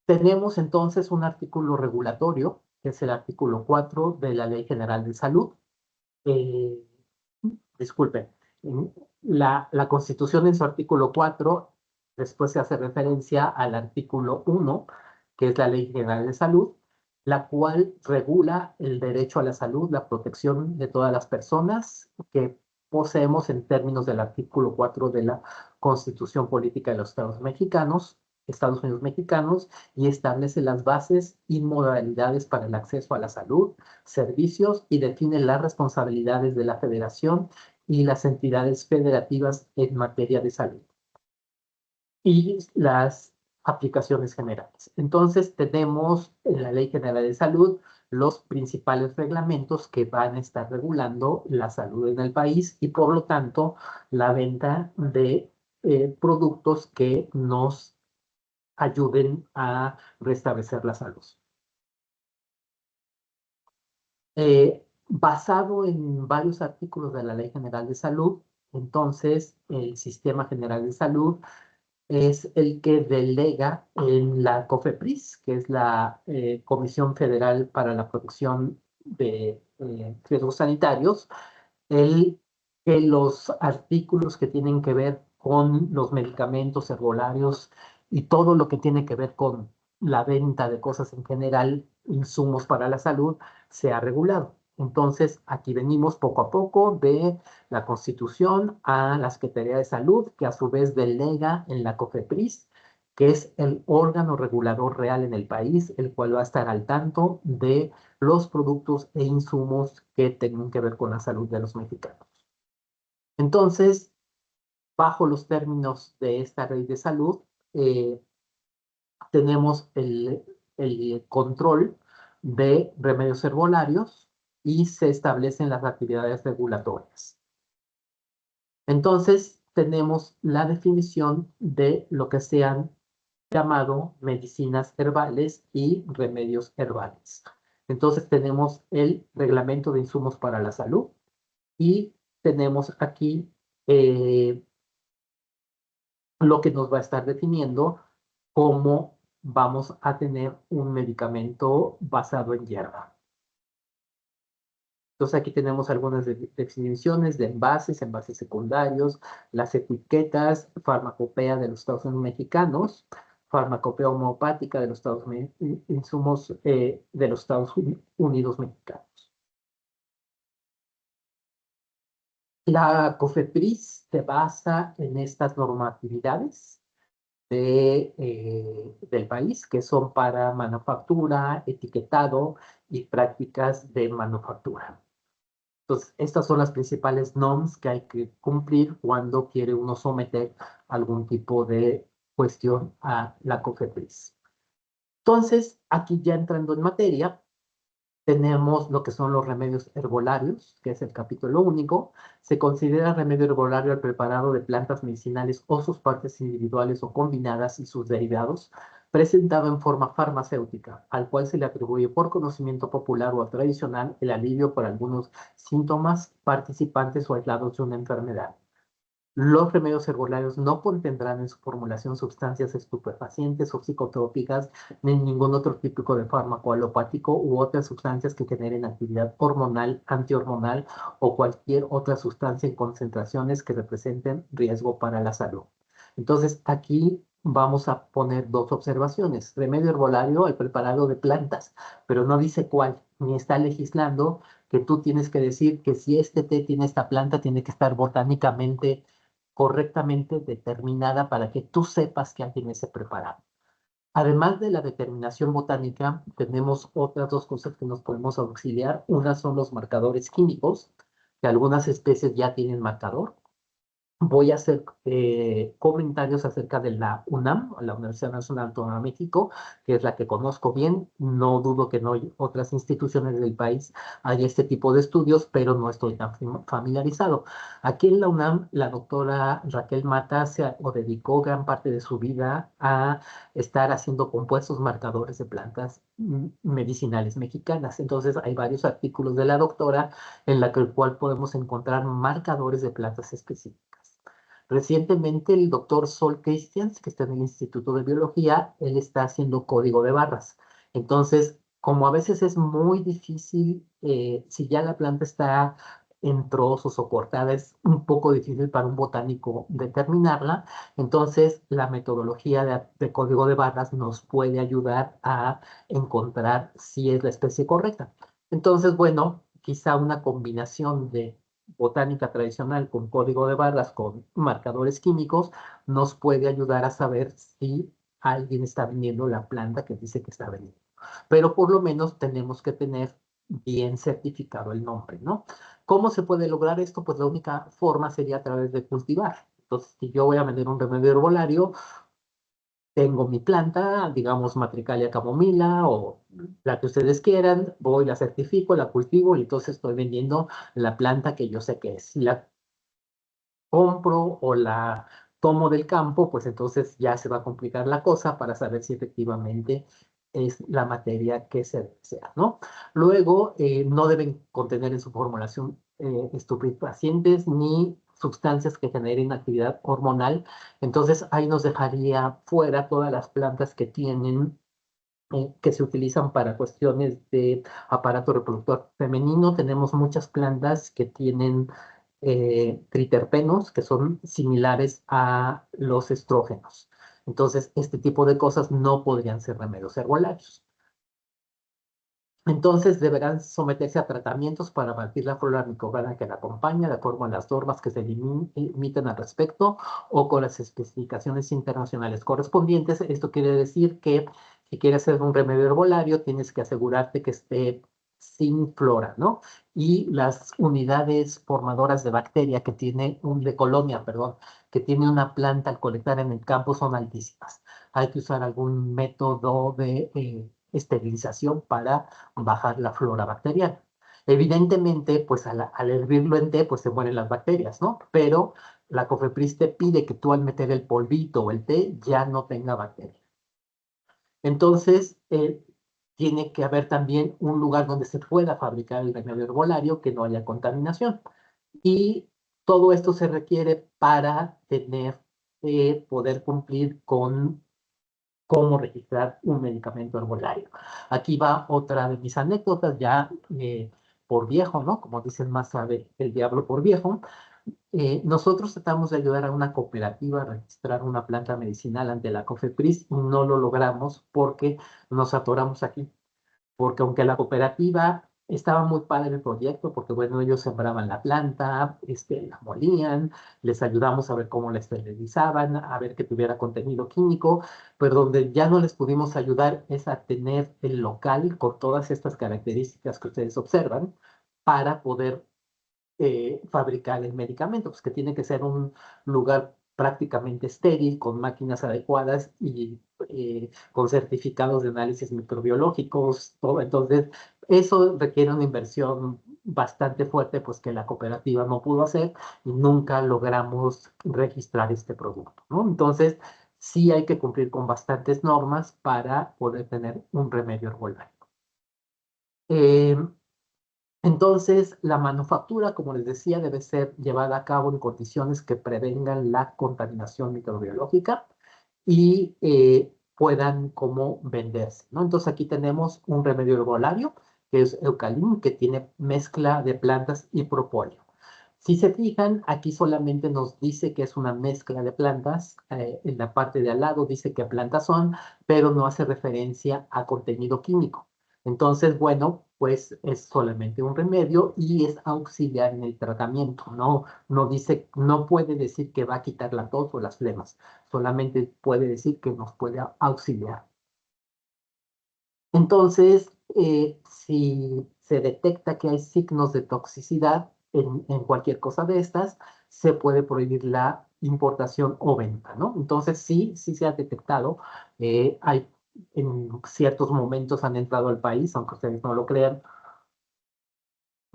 Tenemos entonces un artículo regulatorio, que es el artículo 4 de la Ley General de Salud. Disculpen, la Constitución en su artículo 4, después se hace referencia al artículo 1, que es la Ley General de Salud, la cual regula el derecho a la salud, la protección de todas las personas que poseemos en términos del artículo 4 de la Constitución Política de los Estados Unidos Mexicanos, y establece las bases y modalidades para el acceso a la salud, servicios y define las responsabilidades de la Federación y las entidades federativas en materia de salud y las aplicaciones generales. Entonces tenemos en la Ley General de Salud los principales reglamentos que van a estar regulando la salud en el país y por lo tanto la venta de productos que nos ayuden a restablecer la salud. Basado en varios artículos de la Ley General de Salud, entonces el Sistema General de Salud es el que delega en la COFEPRIS, que es la Comisión Federal para la Protección de Riesgos Sanitarios, que los artículos que tienen que ver con los medicamentos herbolarios y todo lo que tiene que ver con la venta de cosas en general, insumos para la salud, se ha regulado. Entonces, aquí venimos poco a poco de la Constitución a la Secretaría de Salud, que a su vez delega en la COFEPRIS, que es el órgano regulador real en el país, el cual va a estar al tanto de los productos e insumos que tengan que ver con la salud de los mexicanos. Entonces, bajo los términos de esta ley de salud, tenemos el control de remedios herbolarios y se establecen las actividades regulatorias. Entonces, tenemos la definición de lo que se han llamado medicinas herbales y remedios herbales. Entonces, tenemos el reglamento de insumos para la salud y tenemos aquí lo que nos va a estar definiendo cómo vamos a tener un medicamento basado en hierba. Entonces aquí tenemos algunas definiciones de envases secundarios, las etiquetas, farmacopea de los Estados Unidos mexicanos, farmacopea homeopática de los insumos de los Estados Unidos mexicanos. La COFEPRIS se basa en estas normatividades del país, que son para manufactura, etiquetado y prácticas de manufactura. Entonces, estas son las principales normas que hay que cumplir cuando quiere uno someter algún tipo de cuestión a la COFEPRIS. Entonces, aquí ya entrando en materia, Tenemos lo que son los remedios herbolarios, que es el capítulo único. Se considera remedio herbolario el preparado de plantas medicinales o sus partes individuales o combinadas y sus derivados, presentado en forma farmacéutica, al cual se le atribuye por conocimiento popular o tradicional el alivio por algunos síntomas participantes o aislados de una enfermedad. Los remedios herbolarios no contendrán en su formulación sustancias estupefacientes o psicotrópicas ni ningún otro típico de fármaco alopático u otras sustancias que generen actividad hormonal, antihormonal o cualquier otra sustancia en concentraciones que representen riesgo para la salud. Entonces, aquí vamos a poner dos observaciones. Remedio herbolario, el preparado de plantas, pero no dice cuál, ni está legislando que tú tienes que decir que si este té tiene esta planta, tiene que estar botánicamente correctamente determinada para que tú sepas que alguien ese preparado. Además de la determinación botánica, tenemos otras dos cosas que nos podemos auxiliar. Una son los marcadores químicos, que algunas especies ya tienen marcador. Voy a hacer comentarios acerca de la UNAM, la Universidad Nacional Autónoma de México, que es la que conozco bien. No dudo que no hay otras instituciones del país haya este tipo de estudios, pero no estoy tan familiarizado. Aquí en la UNAM, la doctora Raquel Mata se dedicó gran parte de su vida a estar haciendo compuestos marcadores de plantas medicinales mexicanas. Entonces, hay varios artículos de la doctora en la cual podemos encontrar marcadores de plantas específicas. Recientemente el doctor Sol Christians, que está en el Instituto de Biología, él está haciendo código de barras. Entonces, como a veces es muy difícil, si ya la planta está en trozos o cortada, es un poco difícil para un botánico determinarla. Entonces, la metodología de código de barras nos puede ayudar a encontrar si es la especie correcta. Entonces, bueno, quizá una combinación de botánica tradicional con código de barras, con marcadores químicos, nos puede ayudar a saber si alguien está vendiendo la planta que dice que está vendiendo. Pero por lo menos tenemos que tener bien certificado el nombre, ¿no? ¿Cómo se puede lograr esto? Pues la única forma sería a través de cultivar. Entonces, si yo voy a vender un remedio herbolario, tengo mi planta, digamos Matricalia camomila o la que ustedes quieran, voy, la certifico, la cultivo y entonces estoy vendiendo la planta que yo sé que es. Si la compro o la tomo del campo, pues entonces ya se va a complicar la cosa para saber si efectivamente es la materia que se desea, ¿no? Luego, no deben contener en su formulación estupefacientes ni sustancias que generen actividad hormonal. Entonces, ahí nos dejaría fuera todas las plantas que tienen que se utilizan para cuestiones de aparato reproductor femenino. Tenemos muchas plantas que tienen triterpenos que son similares a los estrógenos. Entonces, este tipo de cosas no podrían ser remedios herbolarios. Entonces, deberán someterse a tratamientos para abatir la flora microbiana que la acompaña, de acuerdo a las normas que se emiten al respecto o con las especificaciones internacionales correspondientes. Esto quiere decir que si quieres hacer un remedio herbolario, tienes que asegurarte que esté sin flora, ¿no? Y las unidades formadoras de bacteria que tiene, de colonia, perdón, que tiene una planta al colectar en el campo son altísimas. Hay que usar algún método de esterilización para bajar la flora bacteriana. Evidentemente, pues al hervirlo en té, pues se mueren las bacterias, ¿no? Pero la COFEPRIS te pide que tú al meter el polvito o el té ya no tenga bacterias. Entonces, tiene que haber también un lugar donde se pueda fabricar el remedio herbolario, que no haya contaminación. Y todo esto se requiere para tener, poder cumplir con cómo registrar un medicamento herbolario. Aquí va otra de mis anécdotas, ya por viejo, ¿no? Como dicen, más sabe el diablo por viejo. Nosotros tratamos de ayudar a una cooperativa a registrar una planta medicinal ante la COFEPRIS y no lo logramos porque nos atoramos aquí. Porque aunque la cooperativa estaba muy padre el proyecto, porque bueno, ellos sembraban la planta, la molían, les ayudamos a ver cómo la esterilizaban, a ver que tuviera contenido químico, pero donde ya no les pudimos ayudar es a tener el local con todas estas características que ustedes observan para poder fabricar el medicamento, pues que tiene que ser un lugar prácticamente estéril, con máquinas adecuadas y con certificados de análisis microbiológicos, todo. Entonces, eso requiere una inversión bastante fuerte, pues que la cooperativa no pudo hacer y nunca logramos registrar este producto, ¿no? Entonces, sí hay que cumplir con bastantes normas para poder tener un remedio herbolario. Entonces, la manufactura, como les decía, debe ser llevada a cabo en condiciones que prevengan la contaminación microbiológica y puedan como venderse, ¿no? Entonces, aquí tenemos un remedio herbolario, que es Eucalim, que tiene mezcla de plantas y propóleo. Si se fijan, aquí solamente nos dice que es una mezcla de plantas, en la parte de al lado dice qué plantas son, pero no hace referencia a contenido químico. Entonces, bueno, pues es solamente un remedio y es auxiliar en el tratamiento. No dice, no puede decir que va a quitar la tos o las flemas, solamente puede decir que nos puede auxiliar. Entonces, si se detecta que hay signos de toxicidad en cualquier cosa de estas, se puede prohibir la importación o venta, ¿no? Entonces, sí se ha detectado. Hay en ciertos momentos han entrado al país, aunque ustedes no lo crean,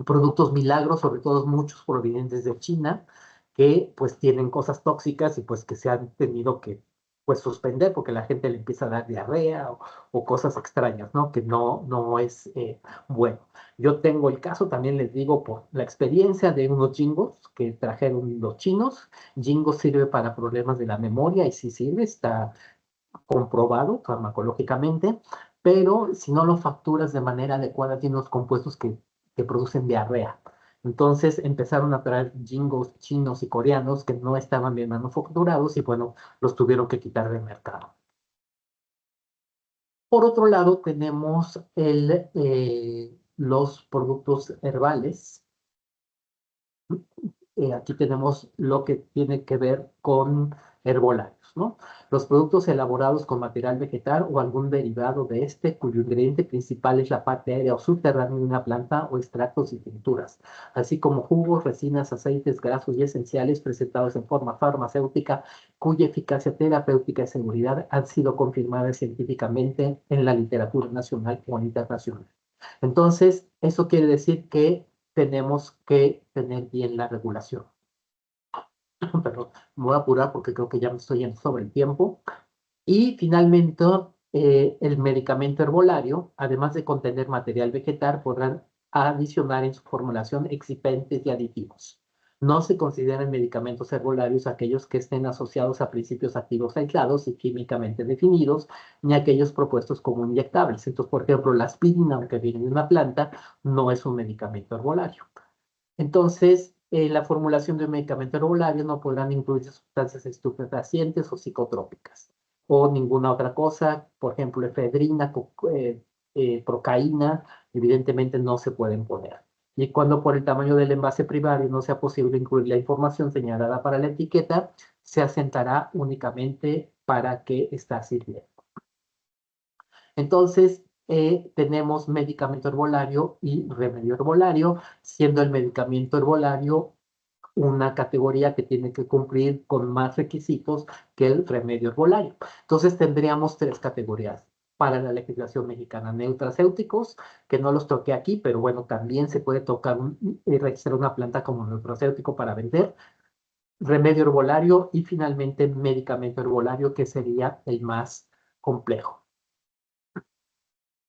productos milagros, sobre todo muchos provenientes de China, que pues tienen cosas tóxicas y pues que se han tenido que pues suspender porque la gente le empieza a dar diarrea o cosas extrañas, ¿no? Que no es bueno. Yo tengo el caso, también les digo, por la experiencia de unos jingos que trajeron los chinos. Jingo sirve para problemas de la memoria y sí sirve, está comprobado farmacológicamente, pero si no lo facturas de manera adecuada, tiene unos compuestos que producen diarrea. Entonces empezaron a traer jingos chinos y coreanos que no estaban bien manufacturados y bueno, los tuvieron que quitar del mercado. Por otro lado, tenemos los productos herbales. Aquí tenemos lo que tiene que ver con herbolarios, ¿no? Los productos elaborados con material vegetal o algún derivado de este, cuyo ingrediente principal es la parte aérea o subterránea de una planta o extractos y tinturas, así como jugos, resinas, aceites, grasos y esenciales presentados en forma farmacéutica, cuya eficacia terapéutica y seguridad han sido confirmadas científicamente en la literatura nacional o internacional. Entonces, eso quiere decir que tenemos que tener bien la regulación. Perdón, me voy a apurar porque creo que ya me estoy yendo sobre el tiempo. Y finalmente, el medicamento herbolario, además de contener material vegetal, podrán adicionar en su formulación excipientes y aditivos. No se consideran medicamentos herbolarios aquellos que estén asociados a principios activos aislados y químicamente definidos, ni aquellos propuestos como inyectables. Entonces, por ejemplo, la aspirina, aunque viene de una planta, no es un medicamento herbolario. Entonces, la formulación de un medicamento herbolario no podrán incluir sustancias estupefacientes o psicotrópicas o ninguna otra cosa, por ejemplo, efedrina, procaína, evidentemente no se pueden poner. Y cuando por el tamaño del envase primario no sea posible incluir la información señalada para la etiqueta, se asentará únicamente para qué está sirviendo. Entonces, tenemos medicamento herbolario y remedio herbolario, siendo el medicamento herbolario una categoría que tiene que cumplir con más requisitos que el remedio herbolario. Entonces, tendríamos tres categorías para la legislación mexicana: nutracéuticos, que no los toqué aquí, pero bueno, también se puede tocar y registrar una planta como nutracéutico para vender; remedio herbolario y finalmente medicamento herbolario, que sería el más complejo.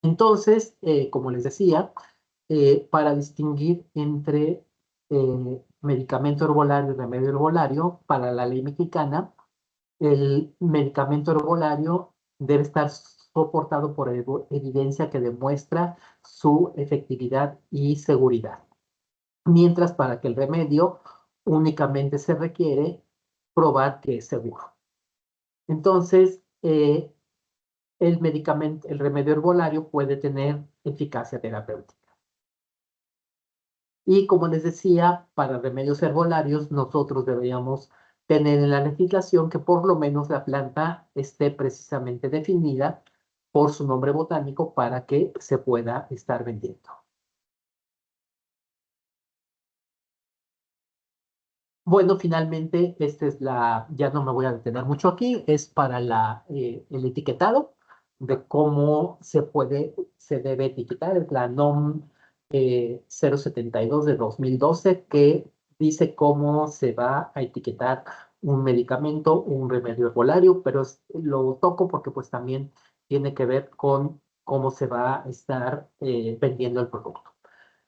Entonces, como les decía, para distinguir entre medicamento herbolario y remedio herbolario, para la ley mexicana, el medicamento herbolario debe estar soportado por evidencia que demuestra su efectividad y seguridad. Mientras para que el remedio únicamente se requiere probar que es seguro. Entonces, el remedio herbolario puede tener eficacia terapéutica. Y como les decía, para remedios herbolarios nosotros deberíamos tener en la legislación que por lo menos la planta esté precisamente definida por su nombre botánico para que se pueda estar vendiendo. Bueno, finalmente, esta es ya no me voy a detener mucho aquí, es para el etiquetado de cómo se debe etiquetar, es la NOM 072 de 2012 que dice cómo se va a etiquetar un medicamento, un remedio herbolario, pero lo toco porque pues también tiene que ver con cómo se va a estar vendiendo el producto.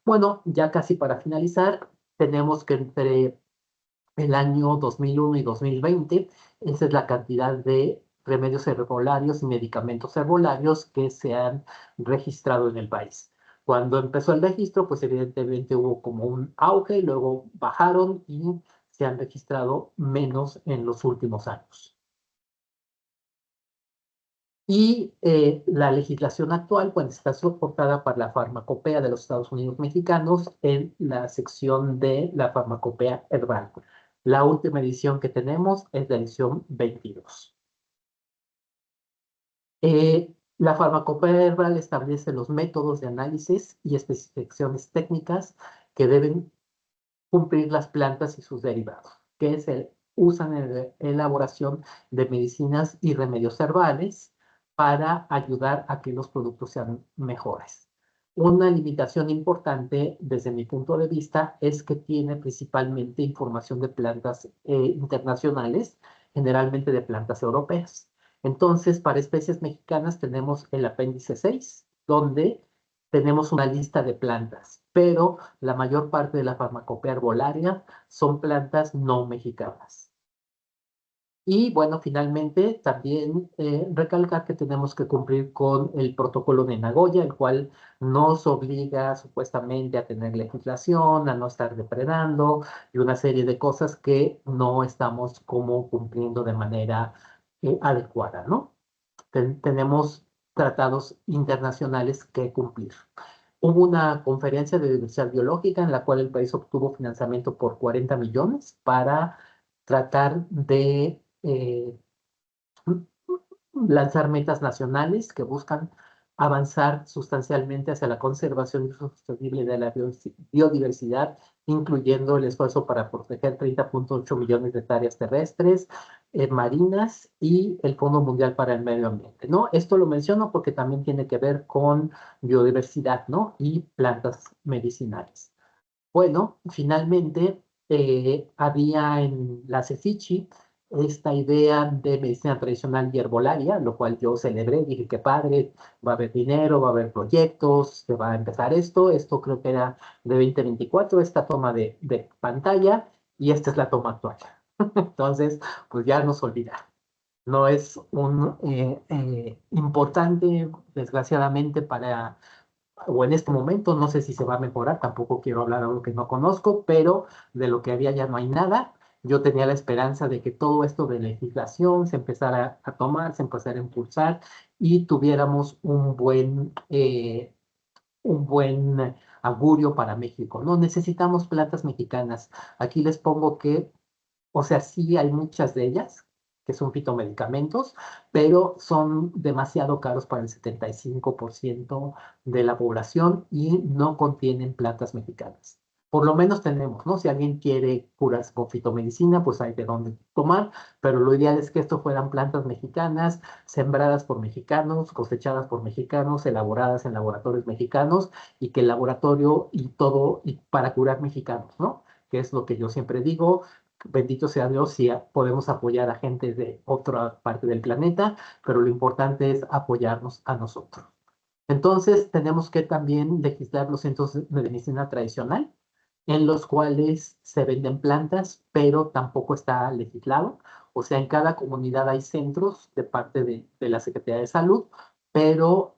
Bueno, ya casi para finalizar, tenemos que entre el año 2001 y 2020. Esa es la cantidad de remedios herbolarios y medicamentos herbolarios que se han registrado en el país. Cuando empezó el registro, pues evidentemente hubo como un auge, luego bajaron y se han registrado menos en los últimos años. Y la legislación actual, pues, está soportada por la Farmacopea de los Estados Unidos Mexicanos en la sección de la Farmacopea Herbal. La última edición que tenemos es la edición 22. La Farmacopea Herbal establece los métodos de análisis y especificaciones técnicas que deben cumplir las plantas y sus derivados, que usan en la elaboración de medicinas y remedios herbales para ayudar a que los productos sean mejores. Una limitación importante desde mi punto de vista es que tiene principalmente información de plantas internacionales, generalmente de plantas europeas. Entonces, para especies mexicanas tenemos el apéndice 6, donde tenemos una lista de plantas, pero la mayor parte de la farmacopea herbolaria son plantas no mexicanas. Y bueno, finalmente también recalcar que tenemos que cumplir con el protocolo de Nagoya, el cual nos obliga supuestamente a tener legislación, a no estar depredando y una serie de cosas que no estamos como cumpliendo de manera adecuada, ¿no? Tenemos tratados internacionales que cumplir. Hubo una conferencia de diversidad biológica en la cual el país obtuvo financiamiento por 40 millones para tratar de lanzar metas nacionales que buscan avanzar sustancialmente hacia la conservación sostenible de la biodiversidad, incluyendo el esfuerzo para proteger 30.8 millones de hectáreas terrestres, marinas y el Fondo Mundial para el Medio Ambiente, ¿no? Esto lo menciono porque también tiene que ver con biodiversidad, ¿no? Y plantas medicinales. Bueno, finalmente había en la CECICHI esta idea de medicina tradicional y herbolaria, lo cual yo celebré, dije que padre, va a haber dinero, va a haber proyectos, se va a empezar esto creo que era de 2024, esta toma de pantalla, y esta es la toma actual. Entonces, pues ya nos olvidaron. No es un importante, desgraciadamente, o en este momento, no sé si se va a mejorar, tampoco quiero hablar de algo que no conozco, pero de lo que había ya no hay nada. Yo tenía la esperanza de que todo esto de legislación se empezara a tomar, se empezara a impulsar y tuviéramos un buen augurio para México. No necesitamos plantas mexicanas. Aquí les pongo que, o sea, sí hay muchas de ellas que son fitomedicamentos, pero son demasiado caros para el 75% de la población y no contienen plantas mexicanas. Por lo menos tenemos, ¿no? Si alguien quiere curas con fitomedicina, pues hay de dónde tomar, pero lo ideal es que esto fueran plantas mexicanas, sembradas por mexicanos, cosechadas por mexicanos, elaboradas en laboratorios mexicanos y que el laboratorio y todo, y para curar mexicanos, ¿no? Que es lo que yo siempre digo, bendito sea Dios si podemos apoyar a gente de otra parte del planeta, pero lo importante es apoyarnos a nosotros. Entonces, tenemos que también legislar los centros de medicina tradicional, en los cuales se venden plantas, pero tampoco está legislado. O sea, en cada comunidad hay centros de parte de la Secretaría de Salud, pero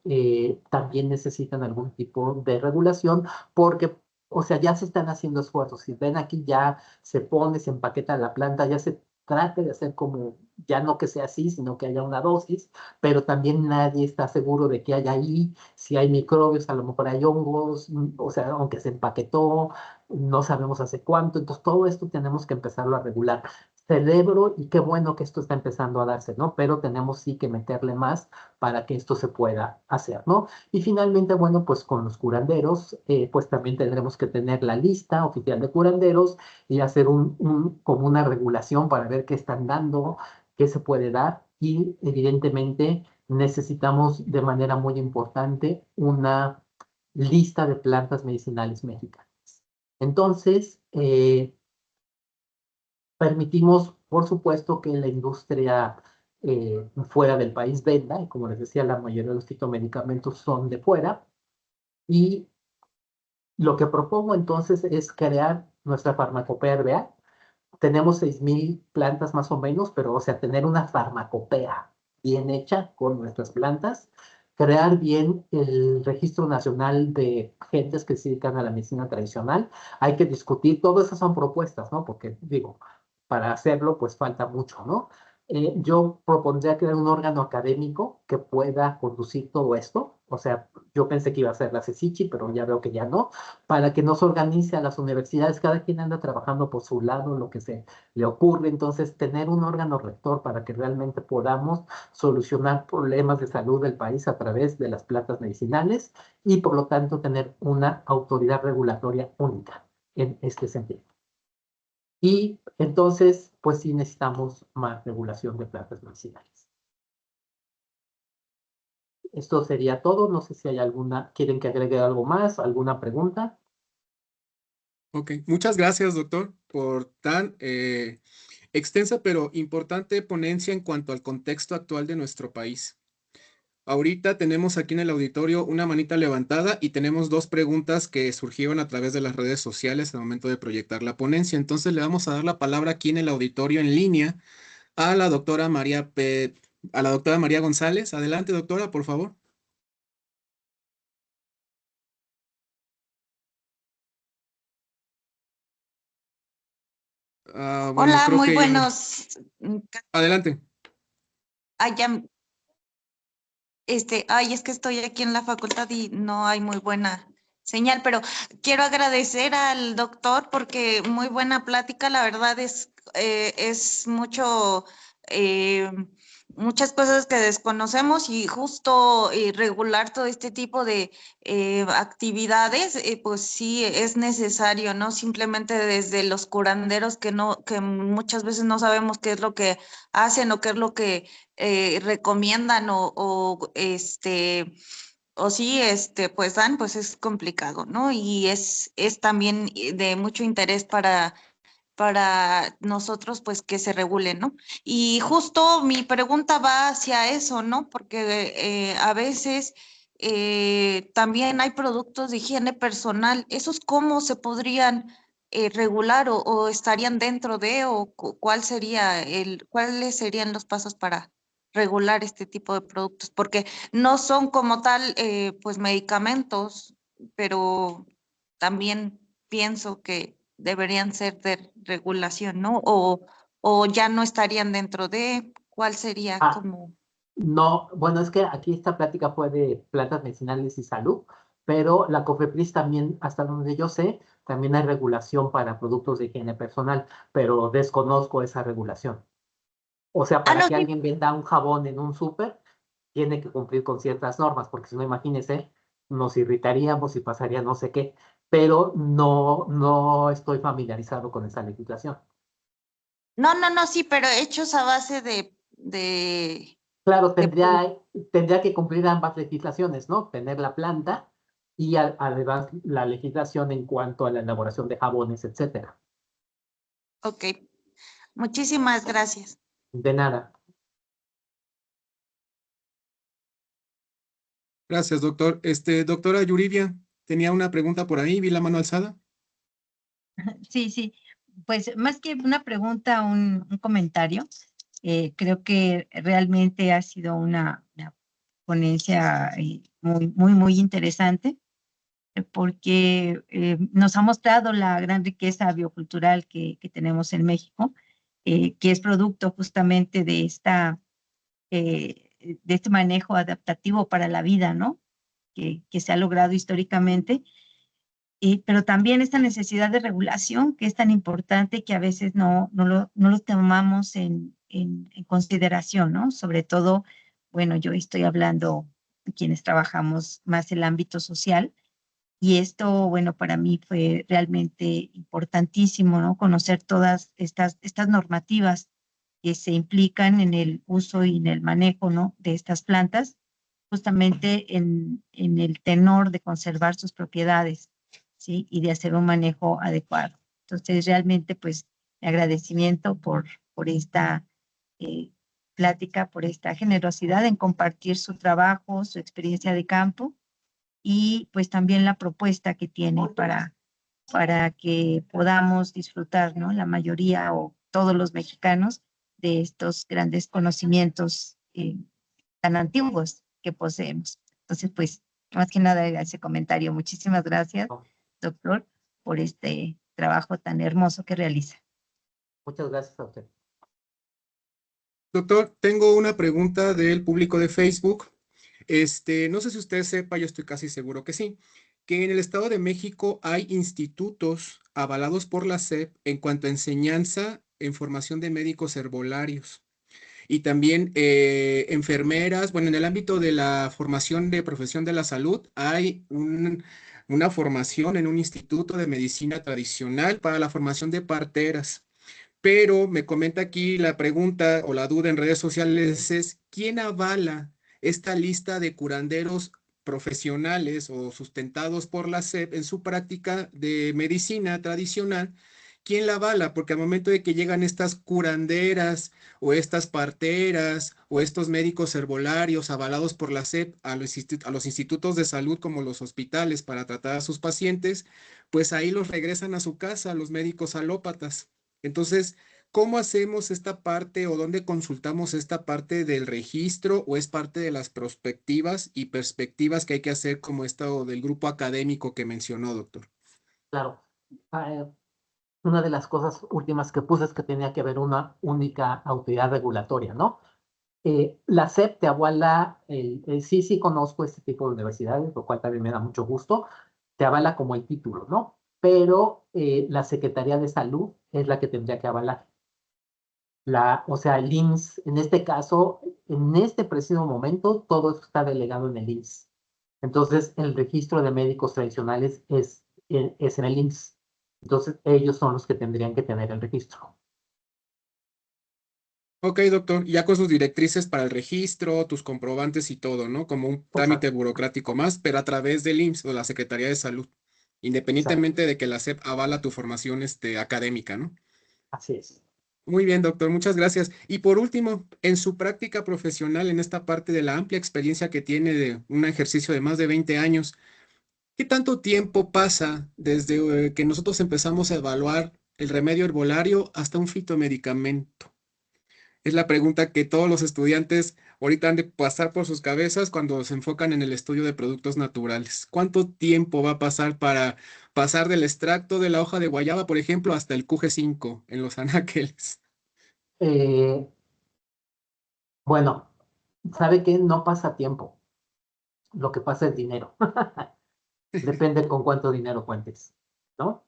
también necesitan algún tipo de regulación porque, o sea, ya se están haciendo esfuerzos. Si ven aquí, ya se pone, se empaqueta la planta, ya se trata de hacer como, ya no que sea así, sino que haya una dosis, pero también nadie está seguro de que haya ahí, si hay microbios, a lo mejor hay hongos, o sea, aunque se empaquetó, no sabemos hace cuánto, entonces todo esto tenemos que empezarlo a regular. celebro y qué bueno que esto está empezando a darse, ¿no? Pero tenemos sí que meterle más para que esto se pueda hacer, ¿no? Y finalmente, bueno, pues con los curanderos, pues también tendremos que tener la lista oficial de curanderos y hacer como una regulación para ver qué están dando, qué se puede dar y evidentemente necesitamos de manera muy importante una lista de plantas medicinales mexicanas. Entonces, permitimos, por supuesto, que la industria fuera del país venda, y como les decía, la mayoría de los fitomedicamentos son de fuera, y lo que propongo entonces es crear nuestra farmacopea herbal. Tenemos 6,000 plantas más o menos, pero o sea, tener una farmacopea bien hecha con nuestras plantas, crear bien el registro nacional de gentes que se dedican a la medicina tradicional. Hay que discutir, todas esas son propuestas, ¿no? Porque digo, para hacerlo pues falta mucho, ¿no? Yo propondría crear un órgano académico que pueda conducir todo esto. O sea, yo pensé que iba a ser la CECICHI, pero ya veo que ya no, para que nos organice a las universidades, cada quien anda trabajando por su lado, lo que se le ocurre, entonces tener un órgano rector para que realmente podamos solucionar problemas de salud del país a través de las plantas medicinales y por lo tanto tener una autoridad regulatoria única en este sentido. Y entonces, pues sí necesitamos más regulación de plantas medicinales. Esto sería todo. No sé si hay quieren que agregue algo más, alguna pregunta. Ok, muchas gracias, doctor, por tan extensa pero importante ponencia en cuanto al contexto actual de nuestro país. Ahorita tenemos aquí en el auditorio una manita levantada y tenemos dos preguntas que surgieron a través de las redes sociales al momento de proyectar la ponencia. Entonces le vamos a dar la palabra aquí en el auditorio en línea a la doctora María González. Adelante, doctora, por favor. Bueno, Hola, creo muy que ya no. buenos. Adelante. Es que estoy aquí en la facultad y no hay muy buena señal, pero quiero agradecer al doctor porque muy buena plática, la verdad es eh, muchas cosas que desconocemos y justo regular todo este tipo de actividades, pues sí es necesario, ¿no? Simplemente desde los curanderos que muchas veces no sabemos qué es lo que hacen o qué es lo que recomiendan o sí, pues dan, pues es complicado, ¿no? Y es también de mucho interés para nosotros, pues que se regule, ¿no? Y justo mi pregunta va hacia eso, ¿no? Porque a veces también hay productos de higiene personal. ¿Esos cómo se podrían regular o estarían dentro de o cuáles serían los pasos para regular este tipo de productos? Porque no son como tal, pues medicamentos, pero también pienso que deberían ser de regulación, ¿no? O ya no estarían dentro de, ¿cuál sería Ah, como? no, bueno, es que aquí esta plática fue de plantas medicinales y salud, pero la COFEPRIS también, hasta donde yo sé, también hay regulación para productos de higiene personal, pero desconozco esa regulación. O sea, Ah, para no, que sí. alguien venda un jabón en un súper, tiene que cumplir con ciertas normas, porque si no, imagínese, nos irritaríamos y pasaría no sé qué, pero no estoy familiarizado con esa legislación. No, sí, pero hechos a base Claro, de tendría que cumplir ambas legislaciones, ¿no? Tener la planta y además la legislación en cuanto a la elaboración de jabones, etcétera. ok. Muchísimas gracias. De nada. Gracias, doctor. Doctora Yuridia, tenía una pregunta por ahí, vi la mano alzada. Sí, sí. Pues más que una pregunta, un comentario. Creo que realmente ha sido una ponencia muy interesante porque nos ha mostrado la gran riqueza biocultural que tenemos en México, que es producto justamente de este manejo adaptativo para la vida, ¿no? Que se ha logrado históricamente pero también esta necesidad de regulación que es tan importante que a veces no lo tomamos en consideración, ¿no? Sobre todo, bueno, yo estoy hablando de quienes trabajamos más el ámbito social, y esto, bueno, para mí fue realmente importantísimo, ¿no? Conocer todas estas normativas que se implican en el uso y en el manejo, ¿no? De estas plantas, justamente en el tenor de conservar sus propiedades, ¿sí? Y de hacer un manejo adecuado. Entonces, realmente, pues, mi agradecimiento por esta eh, plática, por esta generosidad en compartir su trabajo, su experiencia de campo, y pues también la propuesta que tiene para que podamos disfrutar, ¿no? La mayoría o todos los mexicanos de estos grandes conocimientos tan antiguos que poseemos. Entonces, pues, más que nada ese comentario. Muchísimas gracias, doctor, por este trabajo tan hermoso que realiza. Muchas gracias a usted. Doctor, tengo una pregunta del público de Facebook. No sé si usted sepa, yo estoy casi seguro que sí, que en el Estado de México hay institutos avalados por la SEP en cuanto a enseñanza en formación de médicos herbolarios y también enfermeras. Bueno, en el ámbito de la formación de profesión de la salud hay una formación en un instituto de medicina tradicional para la formación de parteras. Pero me comenta aquí la pregunta o la duda en redes sociales es, ¿quién avala esta lista de curanderos profesionales o sustentados por la SEP en su práctica de medicina tradicional? ¿Quién la avala? Porque al momento de que llegan estas curanderas o estas parteras o estos médicos herbolarios avalados por la SEP a los institutos de salud como los hospitales para tratar a sus pacientes, pues ahí los regresan a su casa los médicos alópatas. Entonces, ¿cómo hacemos esta parte o dónde consultamos esta parte del registro o es parte de las prospectivas y perspectivas que hay que hacer como esto del grupo académico que mencionó, doctor? Claro. Una de las cosas últimas que puse es que tenía que haber una única autoridad regulatoria, ¿no? La SEP te avala, sí conozco este tipo de universidades, lo cual también me da mucho gusto, te avala como el título, ¿no? Pero la Secretaría de Salud es la que tendría que avalar. O sea, el IMSS, en este caso, en este preciso momento, todo eso está delegado en el IMSS. Entonces, el registro de médicos tradicionales es en el IMSS. Entonces, ellos son los que tendrían que tener el registro. Ok, doctor, ya con sus directrices para el registro, tus comprobantes y todo, ¿no? Como un trámite burocrático más, pero a través del IMSS o la Secretaría de Salud, independientemente de que la SEP avala tu formación académica, ¿no? Así es. Muy bien, doctor, muchas gracias. Y por último, en su práctica profesional, en esta parte de la amplia experiencia que tiene de un ejercicio de más de 20 años, ¿qué tanto tiempo pasa desde que nosotros empezamos a evaluar el remedio herbolario hasta un fitomedicamento? Es la pregunta que todos los estudiantes ahorita han de pasar por sus cabezas cuando se enfocan en el estudio de productos naturales. ¿Cuánto tiempo va a pasar para pasar del extracto de la hoja de guayaba, por ejemplo, hasta el QG5 en los anaqueles? Bueno, ¿sabe qué? No pasa tiempo. Lo que pasa es dinero. Depende con cuánto dinero cuentes, ¿no?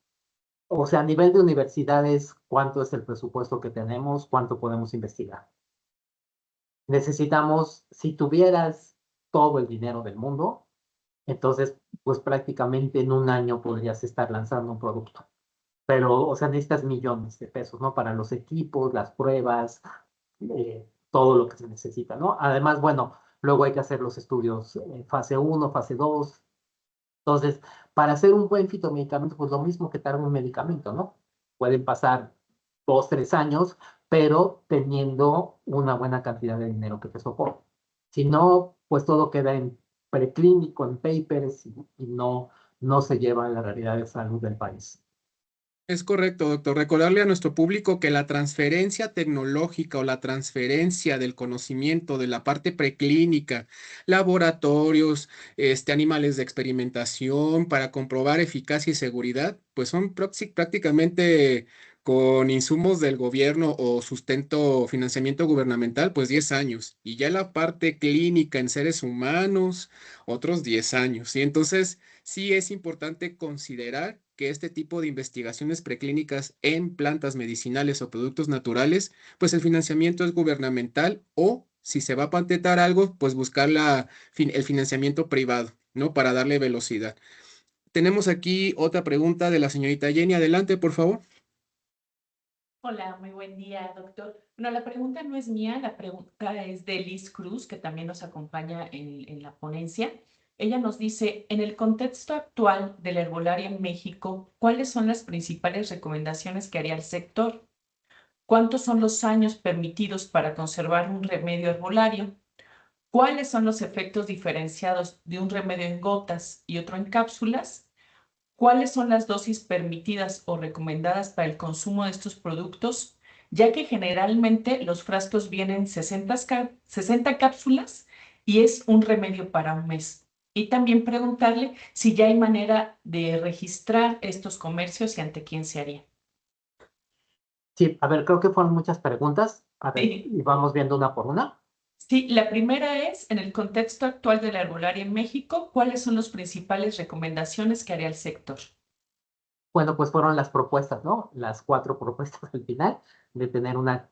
O sea, a nivel de universidades, ¿cuánto es el presupuesto que tenemos? ¿Cuánto podemos investigar? Necesitamos, si tuvieras todo el dinero del mundo, entonces, pues prácticamente en un año podrías estar lanzando un producto. Pero, o sea, necesitas millones de pesos, ¿no? Para los equipos, las pruebas, todo lo que se necesita, ¿no? Además, bueno, luego hay que hacer los estudios fase 1, fase 2. Entonces, para hacer un buen fitomedicamento, pues lo mismo que tarda un medicamento, ¿no? Pueden pasar 2, 3 años, pero teniendo una buena cantidad de dinero que te soporte. Si no, pues todo queda en preclínico, en papers y no se lleva a la realidad de salud del país. Es correcto, doctor. Recordarle a nuestro público que la transferencia tecnológica o la transferencia del conocimiento de la parte preclínica, laboratorios, animales de experimentación para comprobar eficacia y seguridad, pues son prácticamente con insumos del gobierno o sustento, financiamiento gubernamental, pues 10 años. Y ya la parte clínica en seres humanos, otros 10 años. Y entonces sí es importante considerar que este tipo de investigaciones preclínicas en plantas medicinales o productos naturales, pues el financiamiento es gubernamental o si se va a patentar algo, pues buscar el financiamiento privado, ¿no? Para darle velocidad. Tenemos aquí otra pregunta de la señorita Jenny. Adelante, por favor. Hola, muy buen día, doctor. Bueno, la pregunta no es mía, la pregunta es de Liz Cruz, que también nos acompaña en la ponencia. Ella nos dice, en el contexto actual de la herbolaria en México, ¿cuáles son las principales recomendaciones que haría el sector? ¿Cuántos son los años permitidos para conservar un remedio herbolario? ¿Cuáles son los efectos diferenciados de un remedio en gotas y otro en cápsulas? ¿Cuáles son las dosis permitidas o recomendadas para el consumo de estos productos? Ya que generalmente los frascos vienen 60 cápsulas y es un remedio para un mes. Y también preguntarle si ya hay manera de registrar estos comercios y ante quién se haría. Sí, a ver, creo que fueron muchas preguntas. A ver, Sí. y vamos viendo una por una. Sí, la primera es, en el contexto actual de la herbolaria en México, ¿cuáles son las principales recomendaciones que haría el sector? Bueno, pues fueron las propuestas, ¿no? Las 4 propuestas al final de tener una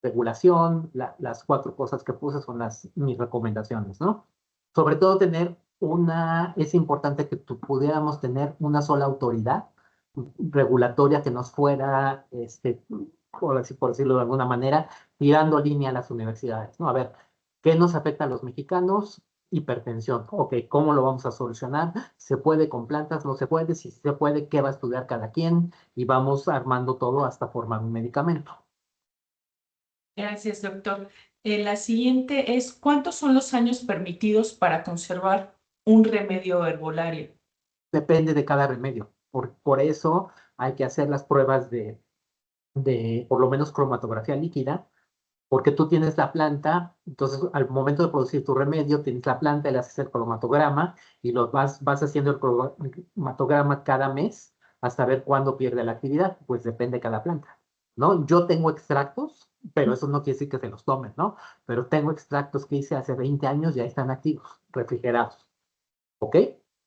regulación. Las 4 cosas que puse son mis recomendaciones, ¿no? Sobre todo es importante que pudiéramos tener una sola autoridad regulatoria que nos fuera, por decirlo de alguna manera, tirando línea a las universidades, ¿no? A ver, ¿qué nos afecta a los mexicanos? Hipertensión. Ok, ¿cómo lo vamos a solucionar? ¿Se puede con plantas? ¿No se puede? Si se puede, ¿qué va a estudiar cada quien? Y vamos armando todo hasta formar un medicamento. Gracias, doctor. La siguiente es, ¿cuántos son los años permitidos para conservar un remedio herbolario? Depende de cada remedio. Por eso hay que hacer las pruebas de por lo menos cromatografía líquida, porque tú tienes la planta, entonces al momento de producir tu remedio, tienes la planta, le haces el cromatograma y vas haciendo el cromatograma cada mes hasta ver cuándo pierde la actividad, pues depende de cada planta, ¿no? Yo tengo extractos, pero eso no quiere decir que se los tomen, ¿no? Pero tengo extractos que hice hace 20 años, ya están activos, refrigerados, ¿ok?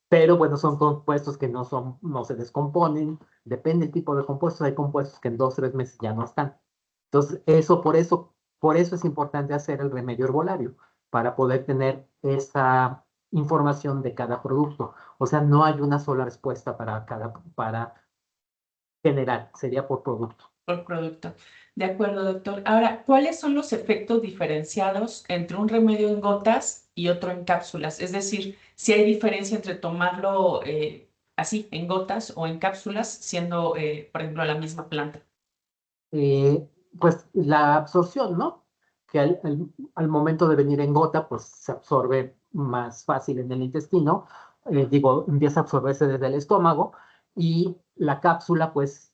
Pero bueno, son compuestos que no se descomponen, depende del tipo de compuestos, hay compuestos que en 2 o 3 meses ya no están. Entonces, por eso es importante hacer el remedio herbolario, para poder tener esa información de cada producto. O sea, no hay una sola respuesta para general, sería por producto. Por producto. De acuerdo, doctor. Ahora, ¿cuáles son los efectos diferenciados entre un remedio en gotas y otro en cápsulas? Es decir, si hay diferencia entre tomarlo así, en gotas o en cápsulas, siendo, por ejemplo, la misma planta. Pues la absorción, ¿no? Que al momento de venir en gota, pues se absorbe más fácil en el intestino, empieza a absorberse desde el estómago y la cápsula pues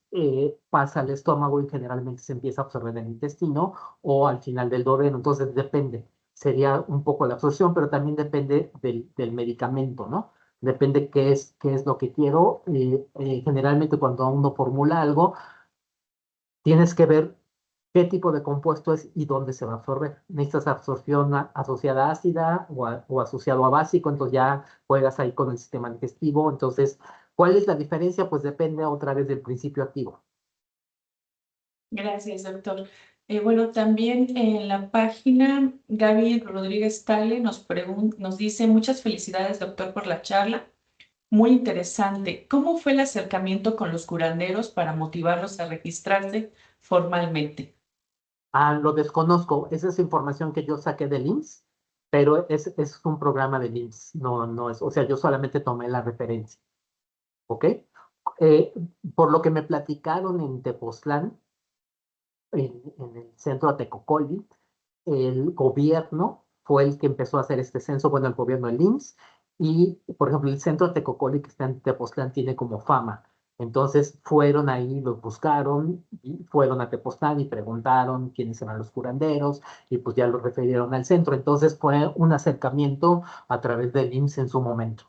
pasa al estómago y generalmente se empieza a absorber en el intestino o al final del duodeno, entonces depende, sería un poco la absorción, pero también depende del medicamento, ¿no? Depende qué es lo que quiero. Generalmente cuando uno formula algo, tienes que ver qué tipo de compuesto es y dónde se va a absorber. Necesitas absorción asociada ácida o asociado a básico, entonces ya juegas ahí con el sistema digestivo. Entonces, ¿cuál es la diferencia? Pues depende otra vez del principio activo. Gracias, doctor. Bueno, también en la página Gaby Rodríguez Tale nos dice, muchas felicidades, doctor, por la charla. Muy interesante. ¿Cómo fue el acercamiento con los curanderos para motivarlos a registrarse formalmente? Ah, lo desconozco. Esa es información que yo saqué del IMSS, pero es un programa del IMSS. No es, o sea, yo solamente tomé la referencia. ¿Ok? Eh, por lo que me platicaron en Tepoztlán, en el centro de Tecocoli, el gobierno fue el que empezó a hacer este censo, bueno, el gobierno del IMSS, y por ejemplo, el centro de Tecocoli que está en Tepoztlán tiene como fama. Entonces fueron ahí, los buscaron, y fueron a Tepoztlán y preguntaron quiénes eran los curanderos, y pues ya los refirieron al centro. Entonces fue un acercamiento a través del IMSS en su momento.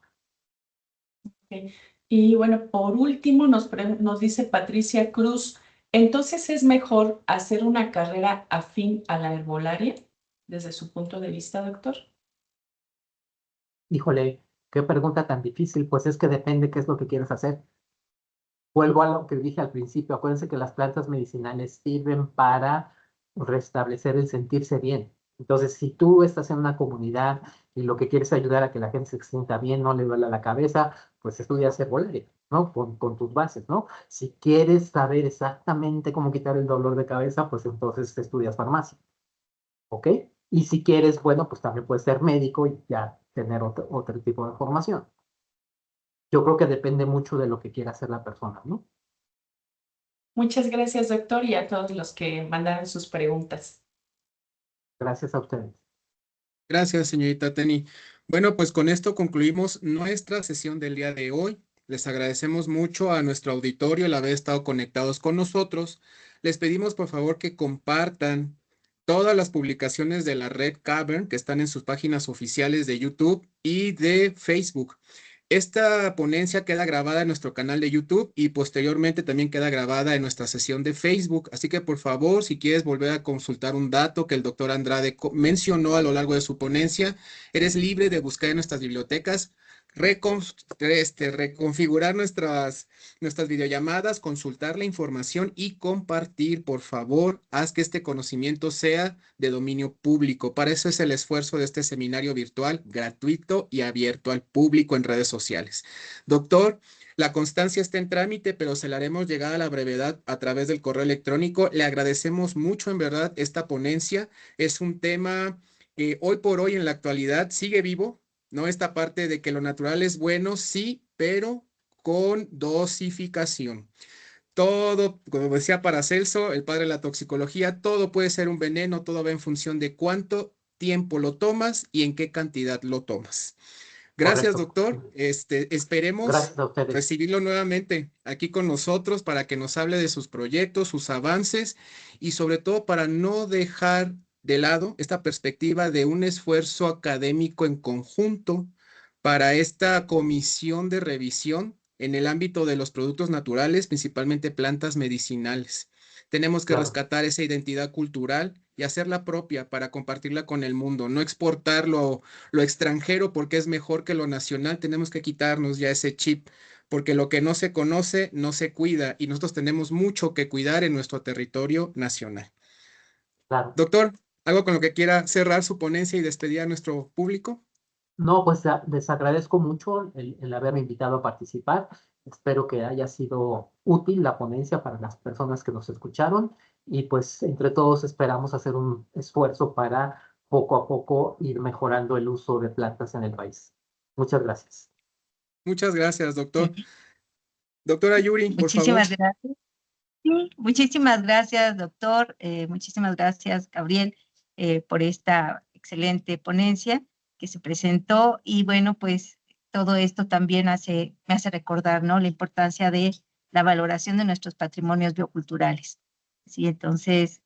Okay. Y bueno, por último nos dice Patricia Cruz, entonces es mejor hacer una carrera afín a la herbolaria desde su punto de vista, doctor. Híjole, Qué pregunta tan difícil, pues es que depende qué es lo que quieres hacer. Vuelvo a lo que dije al principio, acuérdense que las plantas medicinales sirven para restablecer el sentirse bien. Entonces, si tú estás en una comunidad y lo que quieres es ayudar a que la gente se sienta bien, no le duela la cabeza, pues estudia herbolaria, ¿no? Con tus bases, ¿no? Si quieres saber exactamente cómo quitar el dolor de cabeza, pues entonces estudias farmacia, ¿ok? Y si quieres, bueno, pues también puedes ser médico y ya tener otro tipo de formación. Yo creo que depende mucho de lo que quiera hacer la persona, ¿no? Muchas gracias, doctor, y a todos los que mandaron sus preguntas. Gracias a ustedes. Gracias, señorita Teni. Bueno, pues con esto concluimos nuestra sesión del día de hoy. Les agradecemos mucho a nuestro auditorio el haber estado conectados con nosotros. Les pedimos por favor que compartan todas las publicaciones de la red Cavern que están en sus páginas oficiales de YouTube y de Facebook. Esta ponencia queda grabada en nuestro canal de YouTube y posteriormente también queda grabada en nuestra sesión de Facebook. Así que por favor, si quieres volver a consultar un dato que el doctor Andrade mencionó a lo largo de su ponencia, eres libre de buscar en nuestras bibliotecas, reconfigurar nuestras videollamadas, consultar la información y compartir. Por favor, haz que este conocimiento sea de dominio público. Para eso es el esfuerzo de este seminario virtual, gratuito y abierto al público en redes sociales. Doctor, la constancia está en trámite, pero se la haremos llegar a la brevedad a través del correo electrónico. Le agradecemos mucho, en verdad, esta ponencia. Es un tema que hoy por hoy en la actualidad sigue vivo, ¿no? Esta parte de que lo natural es bueno, sí, pero con dosificación. Todo, como decía Paracelso, el padre de la toxicología, todo puede ser un veneno, todo va en función de cuánto tiempo lo tomas y en qué cantidad lo tomas. Gracias, Correcto. doctor. Esperemos Gracias a ustedes. recibirlo nuevamente aquí con nosotros para que nos hable de sus proyectos, sus avances y sobre todo para no dejar de lado esta perspectiva de un esfuerzo académico en conjunto para esta comisión de revisión en el ámbito de los productos naturales, principalmente plantas medicinales. Tenemos que Claro. rescatar esa identidad cultural y hacerla propia para compartirla con el mundo, no exportarlo lo extranjero porque es mejor que lo nacional. Tenemos que quitarnos ya ese chip, porque lo que no se conoce no se cuida y nosotros tenemos mucho que cuidar en nuestro territorio nacional. Claro. Doctor, ¿algo con lo que quiera cerrar su ponencia y despedir a nuestro público? No, pues les agradezco mucho el haberme invitado a participar. Espero que haya sido útil la ponencia para las personas que nos escucharon y pues entre todos esperamos hacer un esfuerzo para poco a poco ir mejorando el uso de plantas en el país. Muchas gracias. Muchas gracias, doctor. Sí. Doctora Yuri, por favor. Muchísimas gracias. Sí, muchísimas gracias, doctor. Muchísimas gracias, Gabriel, por esta excelente ponencia que se presentó. Y bueno, pues todo esto también me hace recordar, ¿no? La importancia de la valoración de nuestros patrimonios bioculturales. Sí, entonces,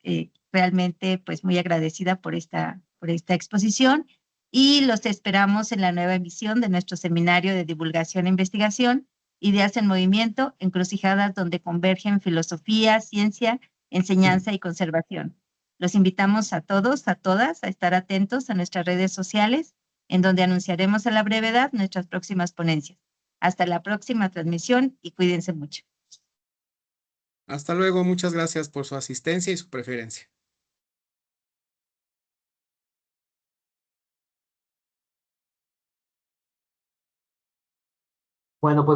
realmente, pues muy agradecida por esta exposición y los esperamos en la nueva emisión de nuestro seminario de divulgación e investigación, Ideas en Movimiento, encrucijadas donde convergen filosofía, ciencia, enseñanza y conservación. Los invitamos a todos, a todas, a estar atentos a nuestras redes sociales, en donde anunciaremos a la brevedad nuestras próximas ponencias. Hasta la próxima transmisión y cuídense mucho. Hasta luego. Muchas gracias por su asistencia y su preferencia. Bueno, pues